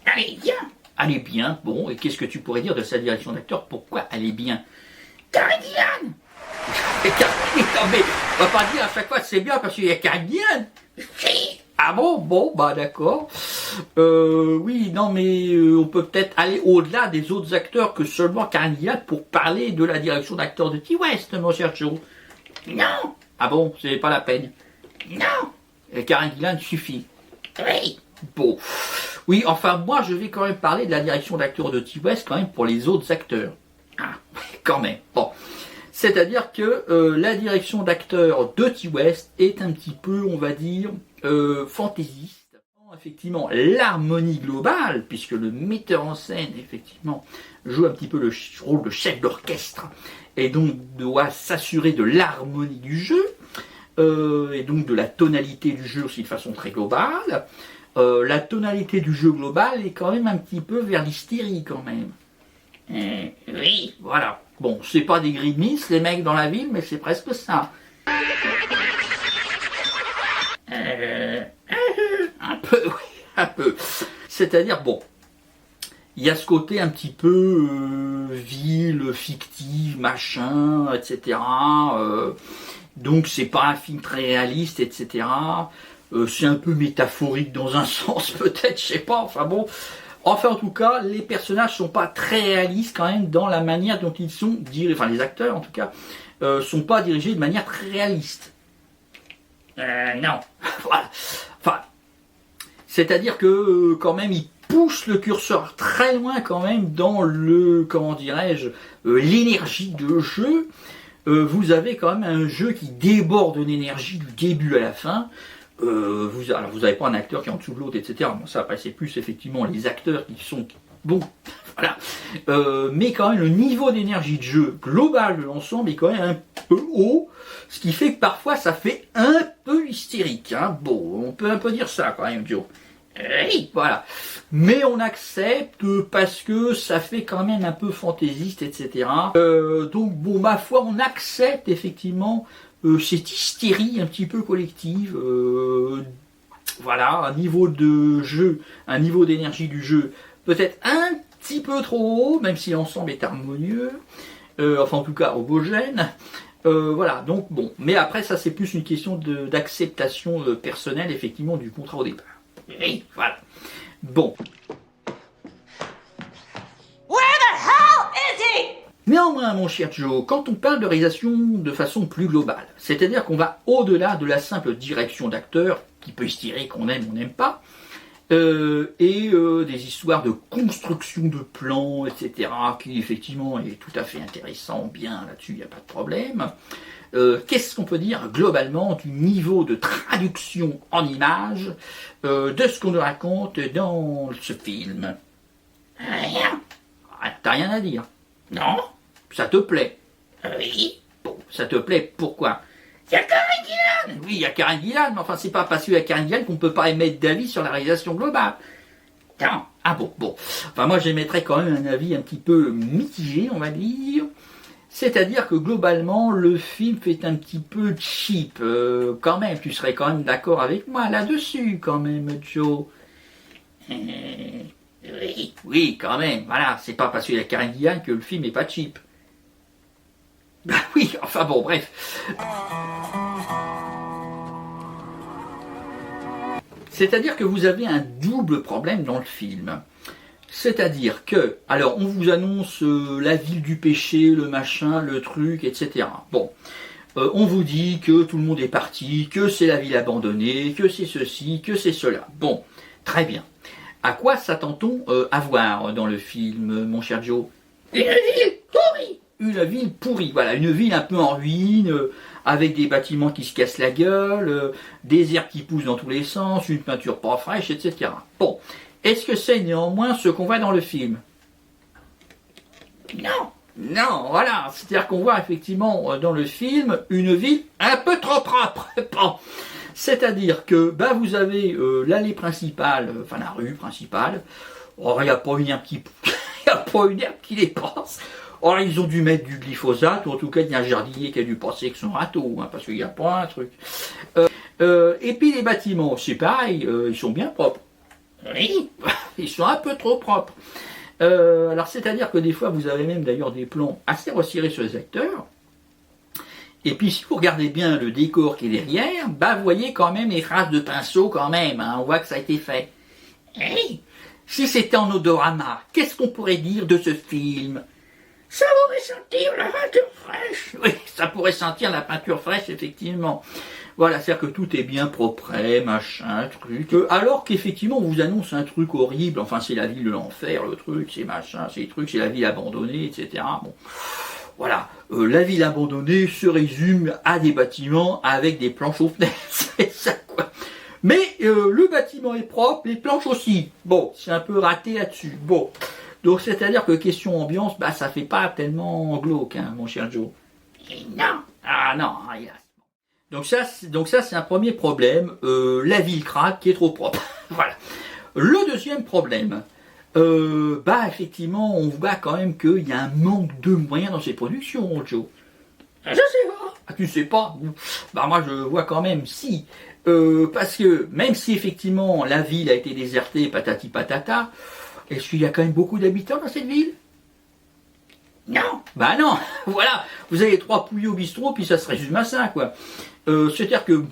Elle est bien. Elle est bien, bon, et qu'est-ce que tu pourrais dire de sa direction d'acteur? Pourquoi elle est bien? Karen Gillan. Non mais, on va pas dire à chaque fois que c'est bien parce qu'il y a Karen Gillan. Ah bon, bah d'accord. Oui, non mais on peut peut-être aller au-delà des autres acteurs que seulement Karen Gillan pour parler de la direction d'acteur de Ti West, mon cher Joe. Non. Ah bon, c'est pas la peine. Non, Karen Gillan suffit. Oui. Bon. Oui, enfin, moi, je vais quand même parler de la direction d'acteur de Ti West, quand même, pour les autres acteurs. Ah, quand même. Bon. C'est-à-dire que la direction d'acteur de Ti West est un petit peu, on va dire, fantaisiste. Effectivement, l'harmonie globale, puisque le metteur en scène, effectivement, joue un petit peu le rôle de chef d'orchestre, et donc doit s'assurer de l'harmonie du jeu, et donc de la tonalité du jeu aussi de façon très globale. La tonalité du jeu global est quand même un petit peu vers l'hystérie quand même. Oui, voilà. Bon, c'est pas des Grimmins, les mecs dans la ville, mais c'est presque ça. Un peu, oui, un peu. C'est-à-dire, bon, il y a ce côté un petit peu ville, fictive, machin, etc. Donc c'est pas un film très réaliste, etc. C'est un peu métaphorique dans un sens peut-être, je sais pas, enfin bon. Enfin en tout cas, les personnages sont pas très réalistes quand même dans la manière dont ils sont dirigés, enfin les acteurs en tout cas, sont pas dirigés de manière très réaliste. Non, voilà. Enfin, c'est-à-dire que quand même ils poussent le curseur très loin quand même dans le, comment dirais-je, l'énergie de jeu. Vous avez quand même un jeu qui déborde d'énergie du début à la fin. Alors vous n'avez pas un acteur qui est en dessous de l'autre, etc. Bon, ça après c'est plus effectivement les acteurs qui sont bons, voilà. Mais quand même le niveau d'énergie de jeu global de l'ensemble est quand même un peu haut, ce qui fait que parfois ça fait un peu hystérique. Hein. Bon, on peut un peu dire ça quand même, Joe. Oui, voilà. Mais on accepte parce que ça fait quand même un peu fantaisiste, etc. Donc bon, ma foi, on accepte effectivement cette hystérie un petit peu collective. Voilà, un niveau de jeu, un niveau d'énergie du jeu peut-être un petit peu trop haut, même si l'ensemble est harmonieux, enfin en tout cas homogène. Voilà, donc bon. Mais après, ça c'est plus une question d'acceptation personnelle, effectivement, du contrat au départ. Oui, voilà. Bon. Where the hell is he? Néanmoins, mon cher Joe, quand on parle de réalisation de façon plus globale, c'est-à-dire qu'on va au-delà de la simple direction d'acteur, qui peut se tirer qu'on aime ou n'aime pas, et des histoires de construction de plans, etc., qui effectivement est tout à fait intéressant, bien là-dessus, il n'y a pas de problème. Qu'est-ce qu'on peut dire globalement du niveau de traduction en images de ce qu'on nous raconte dans ce film? Rien. T'as rien à dire? Non? Ça te plaît? Oui. Bon, ça te plaît, pourquoi? Il y a Karen Gillan. Oui, il y a Karen Gillan, mais enfin c'est pas parce qu'il y a Karen Gillan qu'on peut pas émettre d'avis sur la réalisation globale. Non. Ah bon. Enfin moi j'émettrais quand même un avis un petit peu mitigé, on va dire. C'est-à-dire que globalement, le film fait un petit peu cheap. Quand même, tu serais quand même d'accord avec moi là-dessus, quand même, Joe. Oui, oui, quand même, voilà, c'est pas parce qu'il y a Karen Gillan que le film est pas cheap. Bah oui, enfin bon, bref. C'est-à-dire que vous avez un double problème dans le film. C'est-à-dire que, alors on vous annonce la ville du péché, le machin, le truc, etc. Bon, on vous dit que tout le monde est parti, que c'est la ville abandonnée, que c'est ceci, que c'est cela. Bon, très bien. À quoi s'attend-on à voir dans le film, mon cher Joe? Une ville pourrie. Une ville pourrie, voilà, une ville un peu en ruine, avec des bâtiments qui se cassent la gueule, des herbes qui poussent dans tous les sens, une peinture pas fraîche, etc. Bon. Est-ce que c'est néanmoins ce qu'on voit dans le film? Non, non, voilà. C'est-à-dire qu'on voit effectivement dans le film une ville un peu trop propre. Bon. C'est-à-dire que bah, vous avez l'allée principale, enfin la rue principale. Or, il n'y a pas une herbe qui dépasse. Or, ils ont dû mettre du glyphosate, ou en tout cas, il y a un jardinier qui a dû passer avec son râteau, hein, parce qu'il n'y a pas un truc. Et puis les bâtiments, c'est pareil, ils sont bien propres. Oui, ils sont un peu trop propres. Alors c'est-à-dire que des fois vous avez même d'ailleurs des plans assez resserrés sur les acteurs. Et puis si vous regardez bien le décor qui est derrière, bah vous voyez quand même les traces de pinceau quand même. Hein, on voit que ça a été fait. Hey, si c'était en odorama, qu'est-ce qu'on pourrait dire de ce film? Ça pourrait sentir la peinture fraîche. Oui, ça pourrait sentir la peinture fraîche effectivement. Voilà, c'est-à-dire que tout est bien propre, machin, truc. Alors qu'effectivement, on vous annonce un truc horrible. Enfin, c'est la ville de l'enfer, le truc, c'est machin, c'est truc, c'est la ville abandonnée, etc. Bon, voilà. La ville abandonnée se résume à des bâtiments avec des planches aux fenêtres. C'est ça, quoi. Mais le bâtiment est propre, les planches aussi. Bon, c'est un peu raté là-dessus. Bon. Donc, c'est-à-dire que question ambiance, bah, ça fait pas tellement glauque, hein, mon cher Joe. Et non. Ah non, il y a... Donc ça c'est un premier problème, la ville craque qui est trop propre. Voilà. Le deuxième problème, bah effectivement on voit quand même qu'il y a un manque de moyens dans ces productions, Joe. Je sais pas. Ah, tu sais pas? Bah moi je vois quand même si. Parce que même si effectivement la ville a été désertée, patati patata, est-ce qu'il y a quand même beaucoup d'habitants dans cette ville? Non. Bah non. Voilà. Vous avez 3 pouilles au bistrot, puis ça se résume à ça, quoi. C'est-à-dire que,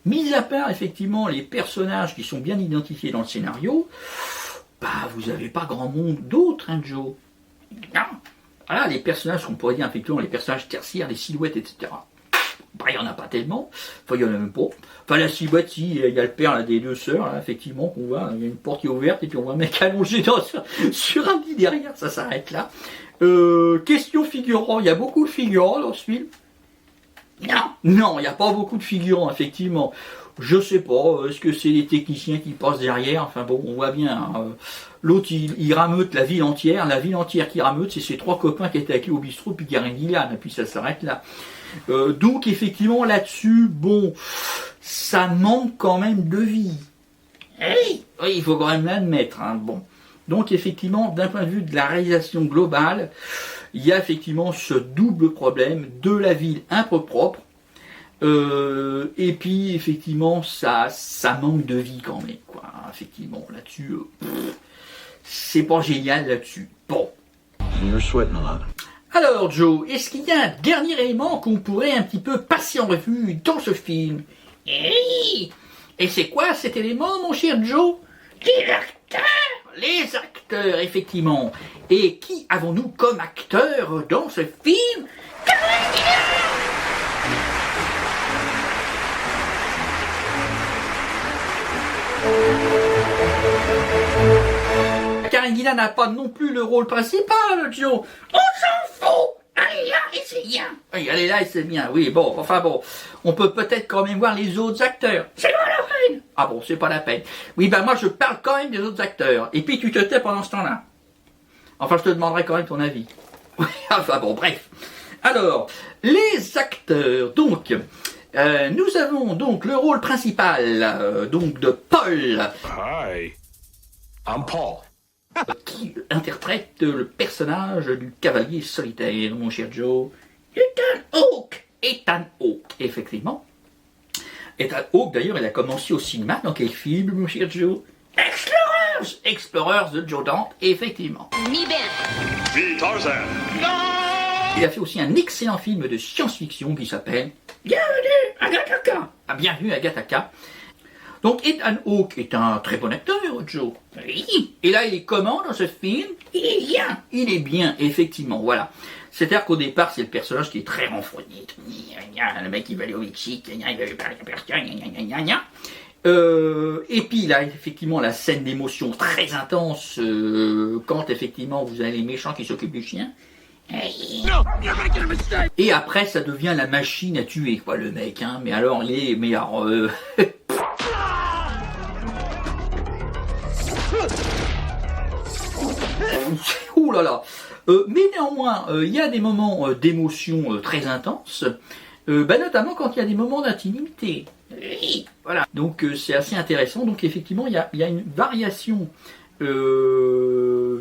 mis à part effectivement les personnages qui sont bien identifiés dans le scénario, bah vous n'avez pas grand monde d'autres, hein, Joe. Non. Voilà, les personnages qu'on pourrait dire effectivement les personnages tertiaires, les silhouettes, etc. Bah il n'y en a pas tellement. Enfin, il n'y en a même pas. Enfin, la silhouette, si, il y a le père là, des 2 sœurs, là, effectivement, qu'on voit, il y a une porte qui est ouverte, et puis on voit un mec allongé sur un lit derrière, ça s'arrête là. Question figurant, il y a beaucoup de figurants dans ce film? Non, il n'y a pas beaucoup de figurants, effectivement. Je sais pas, est-ce que c'est les techniciens qui passent derrière? Enfin bon, on voit bien. Hein, l'autre, il rameute la ville entière qui rameute, c'est ses 3 copains qui étaient avec lui au bistrot, puis Karen Gillan, et puis ça s'arrête là. Donc effectivement, là-dessus, bon, ça manque quand même de vie. Oui, il faut quand même l'admettre, hein, bon. Donc effectivement, d'un point de vue de la réalisation globale, il y a effectivement ce double problème de la ville un peu propre, et puis effectivement ça manque de vie quand même, quoi. Effectivement, là-dessus, c'est pas génial là-dessus. Bon. Alors Joe, est-ce qu'il y a un dernier élément qu'on pourrait un petit peu passer en revue dans ce film? Et c'est quoi cet élément, mon cher Joe? Les acteurs, effectivement. Et qui avons-nous comme acteurs dans ce film? Karen Gillan n'a pas non plus le rôle principal, Joe. On s'en fout. Elle est là et c'est bien. Oui, elle est là et c'est bien. Oui, bon, enfin bon. On peut peut-être quand même voir les autres acteurs. C'est pas la peine. Ah bon, c'est pas la peine. Oui, ben moi je parle quand même des autres acteurs. Et puis tu te tais pendant ce temps-là. Enfin, je te demanderai quand même ton avis. Oui, enfin bon, bref. Alors, les acteurs, donc... nous avons donc le rôle principal donc de Paul. Hi, I'm Paul. Qui interprète le personnage du cavalier solitaire, mon cher Joe. Ethan Hawke, effectivement. Ethan Hawke, d'ailleurs, il a commencé au cinéma dans quel film, mon cher Joe? Explorer. Explorers de Joe Dante, effectivement. Mi bene. Il a fait aussi un excellent film de science-fiction qui s'appelle Bienvenue à Gattaca. Bienvenue à Gattaca. Donc Ethan Hawke est un très bon acteur, Joe. Oui. Et là, il est comment dans ce film? Il est bien. Il est bien, effectivement, voilà. C'est-à-dire qu'au départ, c'est le personnage qui est très renfrogné. Le mec, il va aller au Mexique, il va parler à personne, et puis là, effectivement, la scène d'émotion très intense, quand effectivement vous avez les méchants qui s'occupent du chien. Et après, ça devient la machine à tuer, quoi, le mec, hein. Mais alors, il est meilleur. Ouh là là. Mais néanmoins, il y a des moments d'émotion très intenses, notamment quand il y a des moments d'intimité. Voilà. Donc c'est assez intéressant. Donc effectivement, il y a une variation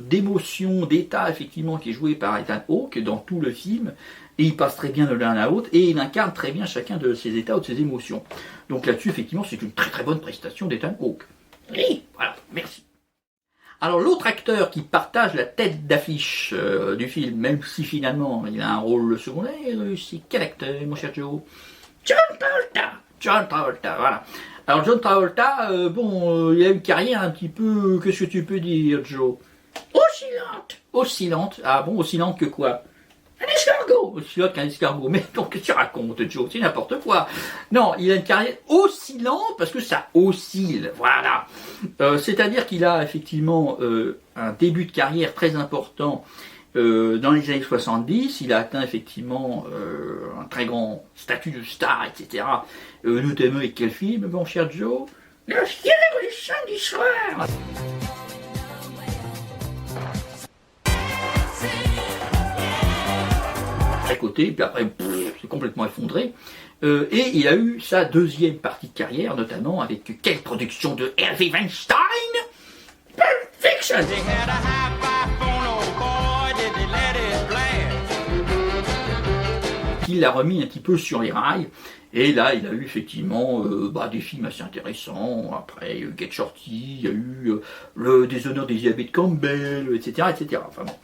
d'émotion, d'état, effectivement, qui est jouée par Ethan Hawke dans tout le film. Et il passe très bien de l'un à l'autre, et il incarne très bien chacun de ses états ou de ses émotions. Donc là-dessus, effectivement, c'est une très très bonne prestation d'Ethan Hawke. Oui, voilà, merci. Alors l'autre acteur qui partage la tête d'affiche du film, même si finalement il a un rôle secondaire, c'est quel acteur, mon cher Joe? John Travolta. John Travolta, voilà. Alors John Travolta, il a une carrière un petit peu, qu'est-ce que tu peux dire, Joe? Oscillante. Oscillante. Ah bon, oscillante que quoi? Un escargot. Oscillante qu'un escargot. Mais donc, qu'est-ce que tu racontes, Joe? C'est n'importe quoi. Non, il a une carrière oscillante parce que ça oscille. Voilà. C'est-à-dire qu'il a effectivement un début de carrière très important dans les années 70. Il a atteint effectivement un très grand statut de star, etc. Notamment avec quel film, mon cher Joe? Le ciel du samedi soir. À côté, puis après, c'est complètement effondré. Et il a eu sa deuxième partie de carrière, notamment avec quelle production de Harvey Weinstein? Pulp Fiction. Il l'a remis un petit peu sur les rails. Et là, il a eu effectivement des films assez intéressants. Après, Get Shorty, il y a eu Le Déshonneur d'Elizabeth Campbell, etc., etc. Enfin bon,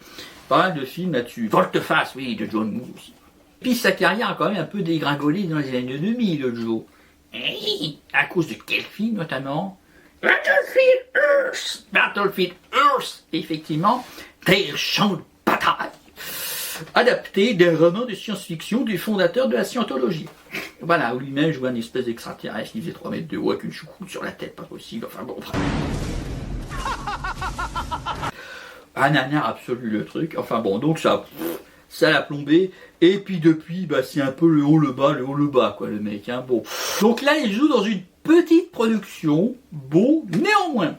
pas mal de films là-dessus. Volte-face, oui, de John Woo aussi. Puis sa carrière a quand même un peu dégringolé dans les années 2000, Joe. Et à cause de quel film notamment? Battlefield Earth. Battlefield Earth, effectivement, des champs de bataille. Adapté d'un roman de science-fiction du fondateur de la scientologie. Voilà, où lui-même jouait un espèce d'extraterrestre qui faisait 3 mètres de haut avec une choucroute sur la tête, pas possible, enfin bon. Un nanar absolu le truc, enfin bon, donc ça l'a plombé, et puis depuis, c'est un peu le haut, le bas, quoi, le mec, hein, bon. Donc là, il joue dans une petite production, bon, néanmoins,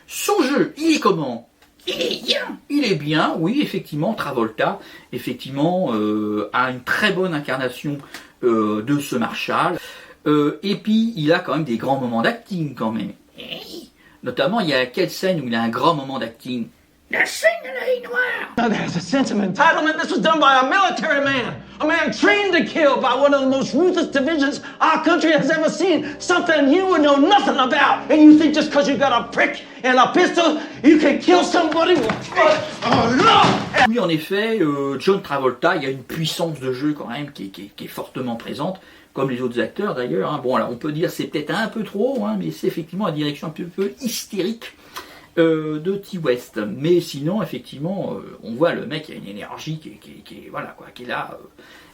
son jeu, il est comment? Il est bien, oui, effectivement, Travolta, effectivement, a une très bonne incarnation de ce Marshall, et puis il a quand même des grands moments d'acting, quand même. Notamment, il y a quelle scène où il a un grand moment d'acting? La scène de l'œil noir. Now there's a sense of entitlement. This was done by a military man. A man trained to kill by one of the most ruthless divisions our country has ever seen. Something you would know nothing about. And you think just because you got a prick and a pistol, you can kill somebody? Oh no! Oui, en effet, John Travolta, il y a une puissance de jeu quand même qui est fortement présente, comme les autres acteurs d'ailleurs. Hein. Bon, alors on peut dire c'est peut-être un peu trop, hein, mais c'est effectivement la direction un peu hystérique de T-West, mais sinon effectivement on voit le mec, il a une énergie qui est là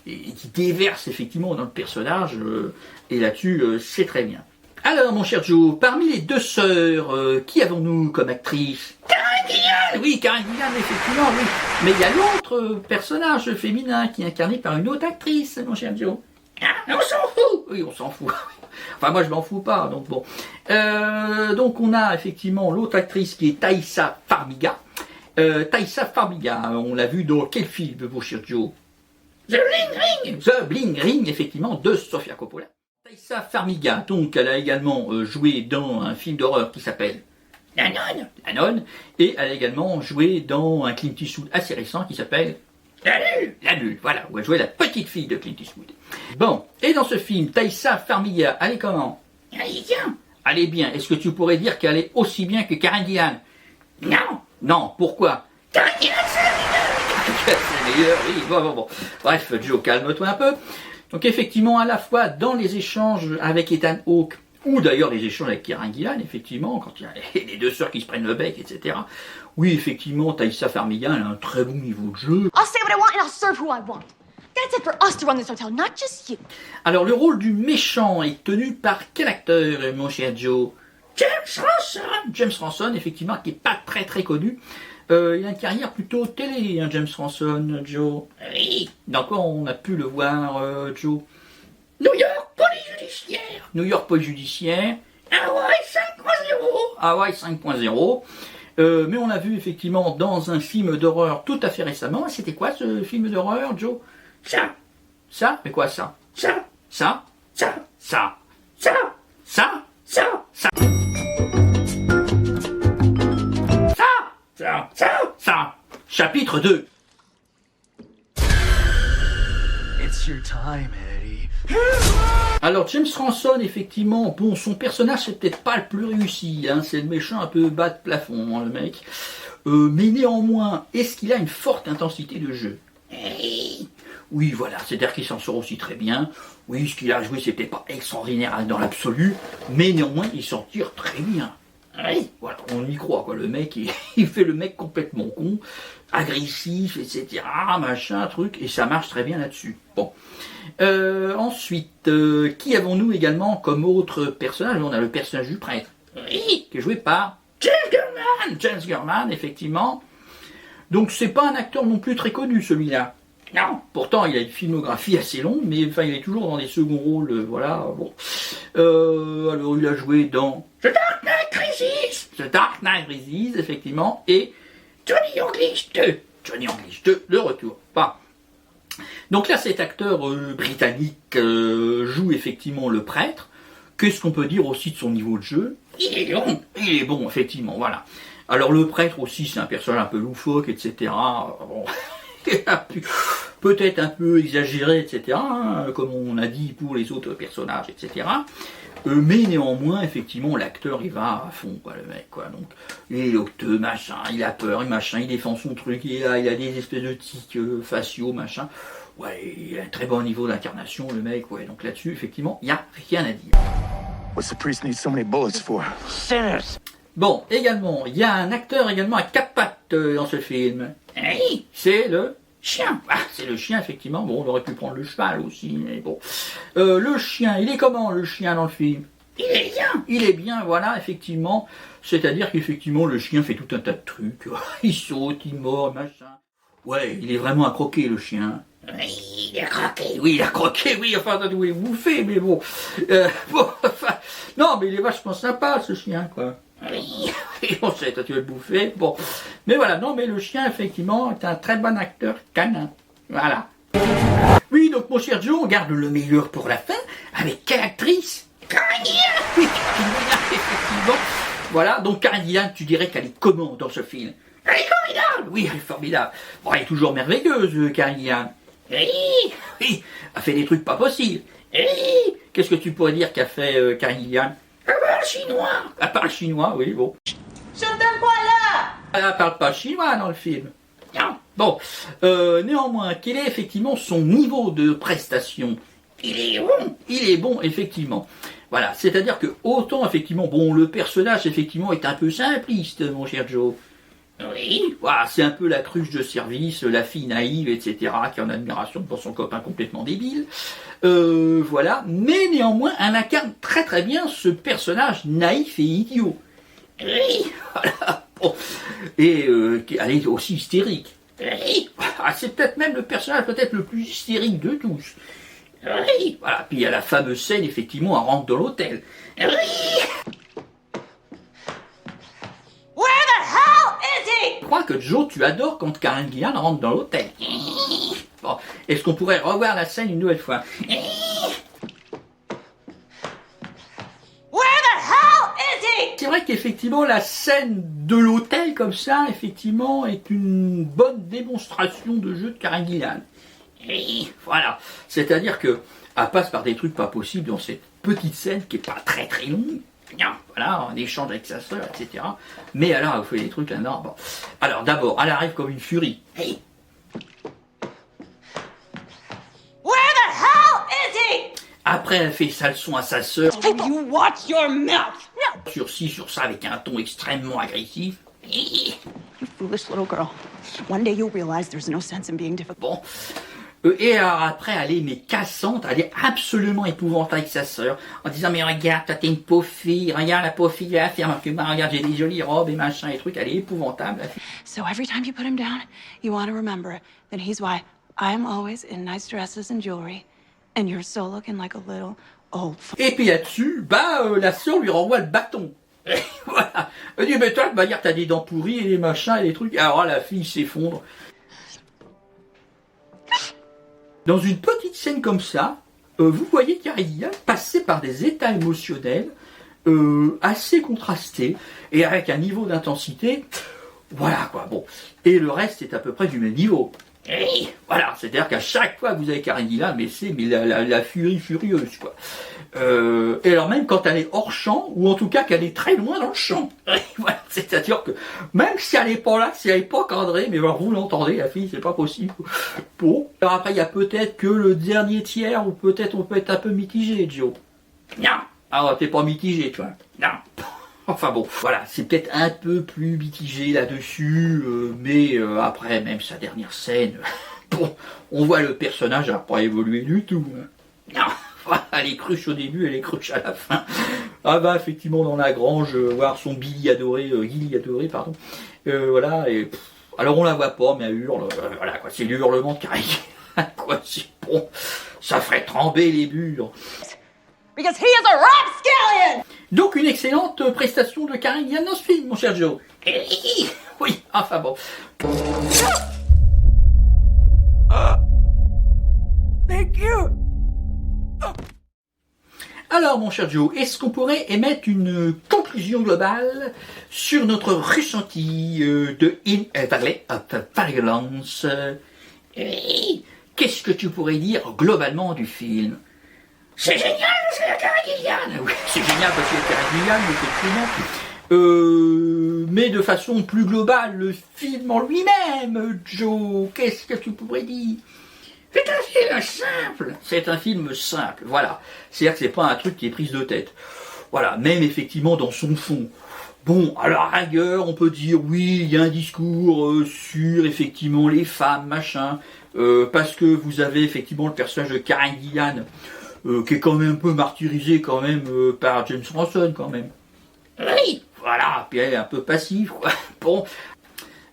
et qui déverse effectivement dans le personnage et là-dessus c'est très bien. Alors mon cher Joe, parmi les deux sœurs, qui avons-nous comme actrice? Karen Gillan. Oui, Karen Gillan, effectivement, oui, mais il y a l'autre personnage féminin qui est incarné par une autre actrice, mon cher Joe. Ah, on s'en fout. Oui, on s'en fout. Enfin, moi, je m'en fous pas, donc bon. Donc, on a effectivement l'autre actrice qui est Taissa Farmiga. Taissa Farmiga, on l'a vu dans quel film, mon cher Joe? The Bling Ring. The Bling Ring, effectivement, de Sofia Coppola. Taissa Farmiga, donc, elle a également joué dans un film d'horreur qui s'appelle La Nonne. Et elle a également joué dans un Clint Eastwood assez récent qui s'appelle La Nulle, voilà, où elle jouait la petite fille de Clint Eastwood. Bon, et dans ce film, Taissa Farmiga, elle est comment? Elle est bien. Elle est bien. Est-ce que tu pourrais dire qu'elle est aussi bien que Karen Gillan? Non, non, pourquoi? C'est meilleur, oui, bon. Bref, Joe, calme-toi un peu. Donc effectivement, à la fois dans les échanges avec Ethan Hawke, ou d'ailleurs les échanges avec Karen Gillan, effectivement, quand il y a les deux sœurs qui se prennent le bec, etc. Oui, effectivement, Taissa Farmiga a un très bon niveau de jeu. I'll say what I want and I'll serve who I want. That's it for us to run this hotel, not just you. Alors, le rôle du méchant est tenu par quel acteur, mon cher Joe? James Ranson. James Ranson, effectivement, qui n'est pas très très connu. Il a une carrière plutôt télé, hein, James Ranson, Joe. Oui. Dans quoi on a pu le voir, Joe? New York Police Judiciaire. New York Police Judiciaire. Hawaii 5.0. Hawaii 5.0. Mais on l'a vu effectivement dans un film d'horreur tout à fait récemment. C'était quoi ce film d'horreur, Joe? Ça. Ça? Mais quoi ça? Ça. Ça. Ça. Ça. Ça. Ça. Ça. Ça. Ça. Chapitre 2. It's your time, Eddie. Alors James Ranson, effectivement, bon, son personnage c'est peut-être pas le plus réussi, hein, c'est le méchant un peu bas de plafond, hein, le mec. Mais néanmoins, est-ce qu'il a une forte intensité de jeu? Oui, voilà, c'est-à-dire qu'il s'en sort aussi très bien. Oui, ce qu'il a joué, c'était pas extraordinaire dans l'absolu, mais néanmoins, il s'en tire très bien. Oui, voilà, on y croit, quoi. Le mec, il fait le mec complètement con, agressif, etc., machin, truc, et ça marche très bien là-dessus. Bon. Ensuite, qui avons-nous également comme autre personnage? On a le personnage du prêtre, oui, qui est joué par James Gurman. James Gurman, effectivement. Donc, c'est pas un acteur non plus très connu, celui-là. Non, pourtant il a une filmographie assez longue, mais enfin il est toujours dans des seconds rôles, voilà, bon. Alors il a joué dans The Dark Knight Rises, The Dark Knight Rises, effectivement, et Johnny English 2, Johnny English 2, le retour, pas. Donc là cet acteur britannique joue effectivement le prêtre. Qu'est-ce qu'on peut dire aussi de son niveau de jeu? Il est bon, effectivement, voilà. Alors le prêtre aussi c'est un personnage un peu loufoque, etc., bon... peut-être un peu exagéré, etc., hein, comme on a dit pour les autres personnages, etc. Mais néanmoins, effectivement, l'acteur, il va à fond, quoi, le mec, quoi. Donc, il est honteux, machin, il a peur, machin, il défend son truc, il a des espèces de tics faciaux, machin. Ouais, il a un très bon niveau d'incarnation, le mec, ouais. Donc là-dessus, effectivement, il n'y a rien à dire. What's the priest need so many bullets for? Sinners. Bon, également, il y a un acteur également à quatre pattes dans ce film. Oui, c'est le chien. Ah, c'est le chien, effectivement. Bon, on aurait pu prendre le cheval aussi, mais bon. Le chien, il est comment, le chien, dans le film? Il est bien, voilà, effectivement. C'est-à-dire qu'effectivement, le chien fait tout un tas de trucs. Il saute, il mord, machin. Ouais, il est vraiment à croquer, le chien. Oui, il a croqué, oui, enfin, ça doit bouffer, mais bon. Bon, enfin, non, mais il est vachement sympa, ce chien, quoi. Oui, on sait, toi tu veux le bouffer, bon. Mais voilà, non, mais le chien, effectivement, est un très bon acteur canin. Voilà. Oui, donc, mon cher Joe, on garde le meilleur pour la fin, avec quelle actrice? Karen Gillan. Oui, Karen Gillan, effectivement. Voilà, donc Karen Gillan, tu dirais qu'elle est comment dans ce film? Elle est formidable. Oui, elle est formidable. Bon, elle est toujours merveilleuse, Karen Gillan. Oui, elle fait des trucs pas possibles. Oui, qu'est-ce que tu pourrais dire qu'a fait Karen Gillan? Elle parle chinois. Elle parle chinois, oui, bon. Elle parle pas chinois dans le film. Non. Bon, néanmoins, quel est effectivement son niveau de prestation? Il est bon, effectivement. Voilà, c'est-à-dire que autant, effectivement, bon, le personnage, effectivement, est un peu simpliste, mon cher Joe. Oui, voilà, c'est un peu la cruche de service, la fille naïve, etc., qui est en admiration pour son copain complètement débile. Voilà, mais néanmoins, elle incarne très très bien ce personnage naïf et idiot. Oui, voilà. Bon. Et elle est aussi hystérique. Oui, voilà, c'est peut-être même le personnage peut-être le plus hystérique de tous. Oui, voilà, puis il y a la fameuse scène, effectivement, elle rentre dans l'hôtel. Oui. Je crois que Joe, tu adores quand Karen Gillan rentre dans l'hôtel. Bon, est-ce qu'on pourrait revoir la scène une nouvelle fois? C'est vrai qu'effectivement, la scène de l'hôtel comme ça, effectivement, est une bonne démonstration de jeu de Karen Gillan. Voilà, c'est-à-dire que elle passe par des trucs pas possibles dans cette petite scène qui est pas très très longue. Voilà, en échange avec sa sœur, etc. Mais alors, elle fait des trucs là-dedans. Bon. Alors d'abord, elle arrive comme une furie. Hey. Where the hell is he? Après, elle fait sale son à sa sœur. Hey, you watch your mouth. No. Sur ci, sur ça, avec un ton extrêmement agressif. You foolish little girl. One day you'll realize there's no sense in being difficult. Bon. Et alors après, elle est mais cassante, elle est absolument épouvantable avec sa sœur, en disant mais regarde, toi t'es une pauvre fille, regarde la pauvre fille là, regarde j'ai des jolies robes et machin et trucs, elle est épouvantable. La fille. So every time you put him down, you want to remember that he's why I'm always in nice dresses and jewelry, and you're still looking like a little old. Et puis là-dessus, la sœur lui renvoie le bâton. Et voilà. Elle dit mais toi, dire t'as des dents pourries et des machins et des trucs. Alors la fille s'effondre. Dans une petite scène comme ça, vous voyez Cary Grant passer par des états émotionnels assez contrastés et avec un niveau d'intensité, voilà quoi. Bon, et le reste est à peu près du même niveau. Et voilà, c'est-à-dire qu'à chaque fois que vous avez Cary Grant, mais c'est la furie furieuse quoi. Et alors même quand elle est hors champ, ou en tout cas qu'elle est très loin dans le champ. Voilà, c'est-à-dire que même si elle n'est pas là, si elle n'est pas cadrée, mais alors vous l'entendez, la fille, c'est pas possible. Bon. Alors après, il y a peut-être que le dernier tiers, ou peut-être on peut être un peu mitigé, Joe. Non. Alors t'es pas mitigé, tu vois. Non. Enfin bon, voilà, c'est peut-être un peu plus mitigé là-dessus, mais après, même sa dernière scène, bon, on voit le personnage n'a pas évolué du tout. Hein. Non. Elle est cruche au début, elle est cruche à la fin. Ah bah effectivement dans la grange voir son Gilly adoré, pardon. Voilà, et alors on la voit pas, mais elle hurle, voilà quoi, c'est le hurlement de Cary Grant, quoi, c'est bon, ça ferait trembler les murs. Because he is a rapscallion! Donc une excellente prestation de Cary Grant dans ce film, mon cher Joe. Oui, enfin bon. Thank you. Alors mon cher Joe, est-ce qu'on pourrait émettre une conclusion globale sur notre ressenti de In a Valley of Violence? Qu'est-ce que tu pourrais dire globalement du film? C'est génial, c'est Cary Grant. Oui, c'est génial parce que c'est Cary Grant, effectivement. Mais de façon plus globale, le film en lui-même, Joe, qu'est-ce que tu pourrais dire? C'est un film simple. C'est un film simple, voilà. C'est-à-dire que c'est pas un truc qui est prise de tête. Voilà, même effectivement dans son fond. Bon, à la rigueur, on peut dire oui, il y a un discours sur effectivement les femmes, machin, parce que vous avez effectivement le personnage de Cary Grant qui est quand même un peu martyrisé quand même par James Ransom quand même. Oui, voilà, puis elle est un peu passive, quoi. Bon.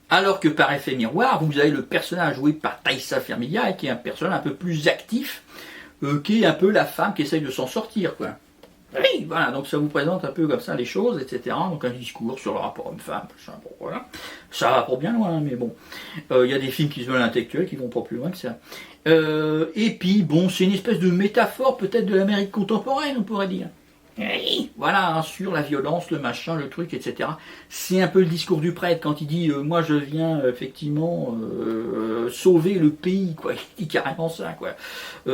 Alors que par effet miroir, vous avez le personnage joué par Taissa Farmiga, qui est un personnage un peu plus actif, qui est un peu la femme qui essaye de s'en sortir, quoi. Oui, voilà, donc ça vous présente un peu comme ça les choses, etc. Donc un discours sur le rapport homme-femme, bon, voilà. Ça va pour bien loin, mais bon. Il y a des films qui se veulent intellectuels, qui vont pas plus loin que ça. Et puis, bon, c'est une espèce de métaphore peut-être de l'Amérique contemporaine, on pourrait dire. Oui, voilà, hein, sur la violence, le machin, le truc, etc. C'est un peu le discours du prêtre quand il dit moi je viens effectivement sauver le pays, quoi. Il dit carrément ça, quoi.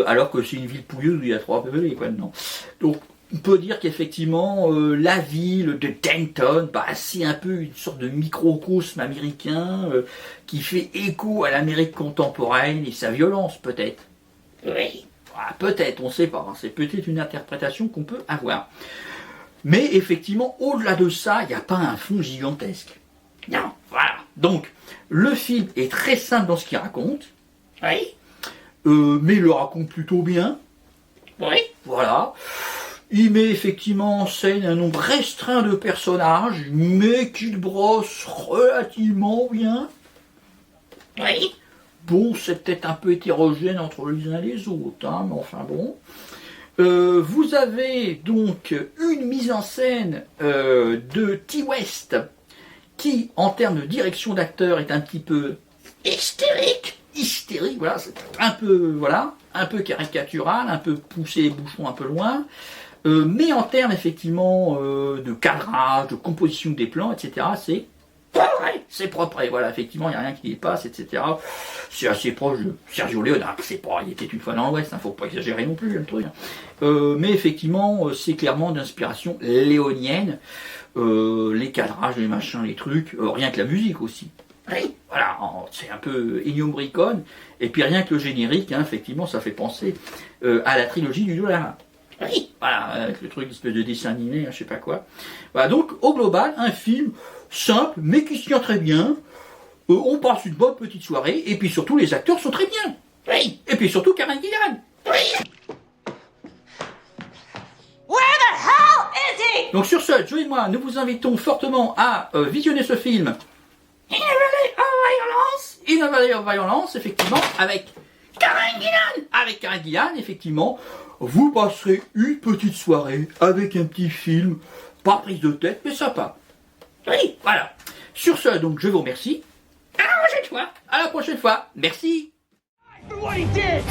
Alors que c'est une ville pouilleuse où il y a 3 pelés, quoi, dedans. Donc on peut dire qu'effectivement la ville de Denton, bah, c'est un peu une sorte de microcosme américain qui fait écho à l'Amérique contemporaine et sa violence, peut-être. Oui. Ah, peut-être, on ne sait pas, hein, c'est peut-être une interprétation qu'on peut avoir. Mais effectivement, au-delà de ça, il n'y a pas un fond gigantesque. Non, voilà. Donc, le film est très simple dans ce qu'il raconte, oui. Mais il le raconte plutôt bien. Oui. Voilà. Il met effectivement en scène un nombre restreint de personnages, mais qu'il brosse relativement bien. Oui. Bon, c'est peut-être un peu hétérogène entre les uns et les autres, hein, mais enfin bon. Vous avez donc une mise en scène de Ti West qui, en termes de direction d'acteur, est un petit peu hystérique, voilà, c'est un peu caricatural, un peu poussé les bouchons un peu loin. Mais en termes effectivement de cadrage, de composition des plans, etc., c'est c'est propre, et voilà, effectivement, il n'y a rien qui dépasse, etc. C'est assez proche de Sergio Leone. C'est pas, il était une fois dans l'Ouest, faut pas exagérer non plus, le truc. Mais effectivement, c'est clairement d'inspiration léonienne. Les cadrages, les machins, les trucs, rien que la musique aussi. Oui, voilà, c'est un peu Ennio Morricone, et puis rien que le générique, effectivement, ça fait penser à la trilogie du dollar. Oui, voilà, avec le truc, espèce de dessin animé, je sais pas quoi. Voilà, donc, au global, un film simple, mais qui se tient très bien. On passe une bonne petite soirée, et puis surtout, les acteurs sont très bien. Oui, et puis surtout, Karen Gillan. Oui. Where the hell is he? Donc sur ce, Joe et moi, nous vous invitons fortement à visionner ce film In a Valley of Violence, effectivement, avec Karen Gillan. Avec Karen Gillan, effectivement, vous passerez une petite soirée avec un petit film, pas prise de tête, mais sympa. Oui, voilà. Sur ce, donc, je vous remercie. À la prochaine fois. À la prochaine fois. Merci. For what he did!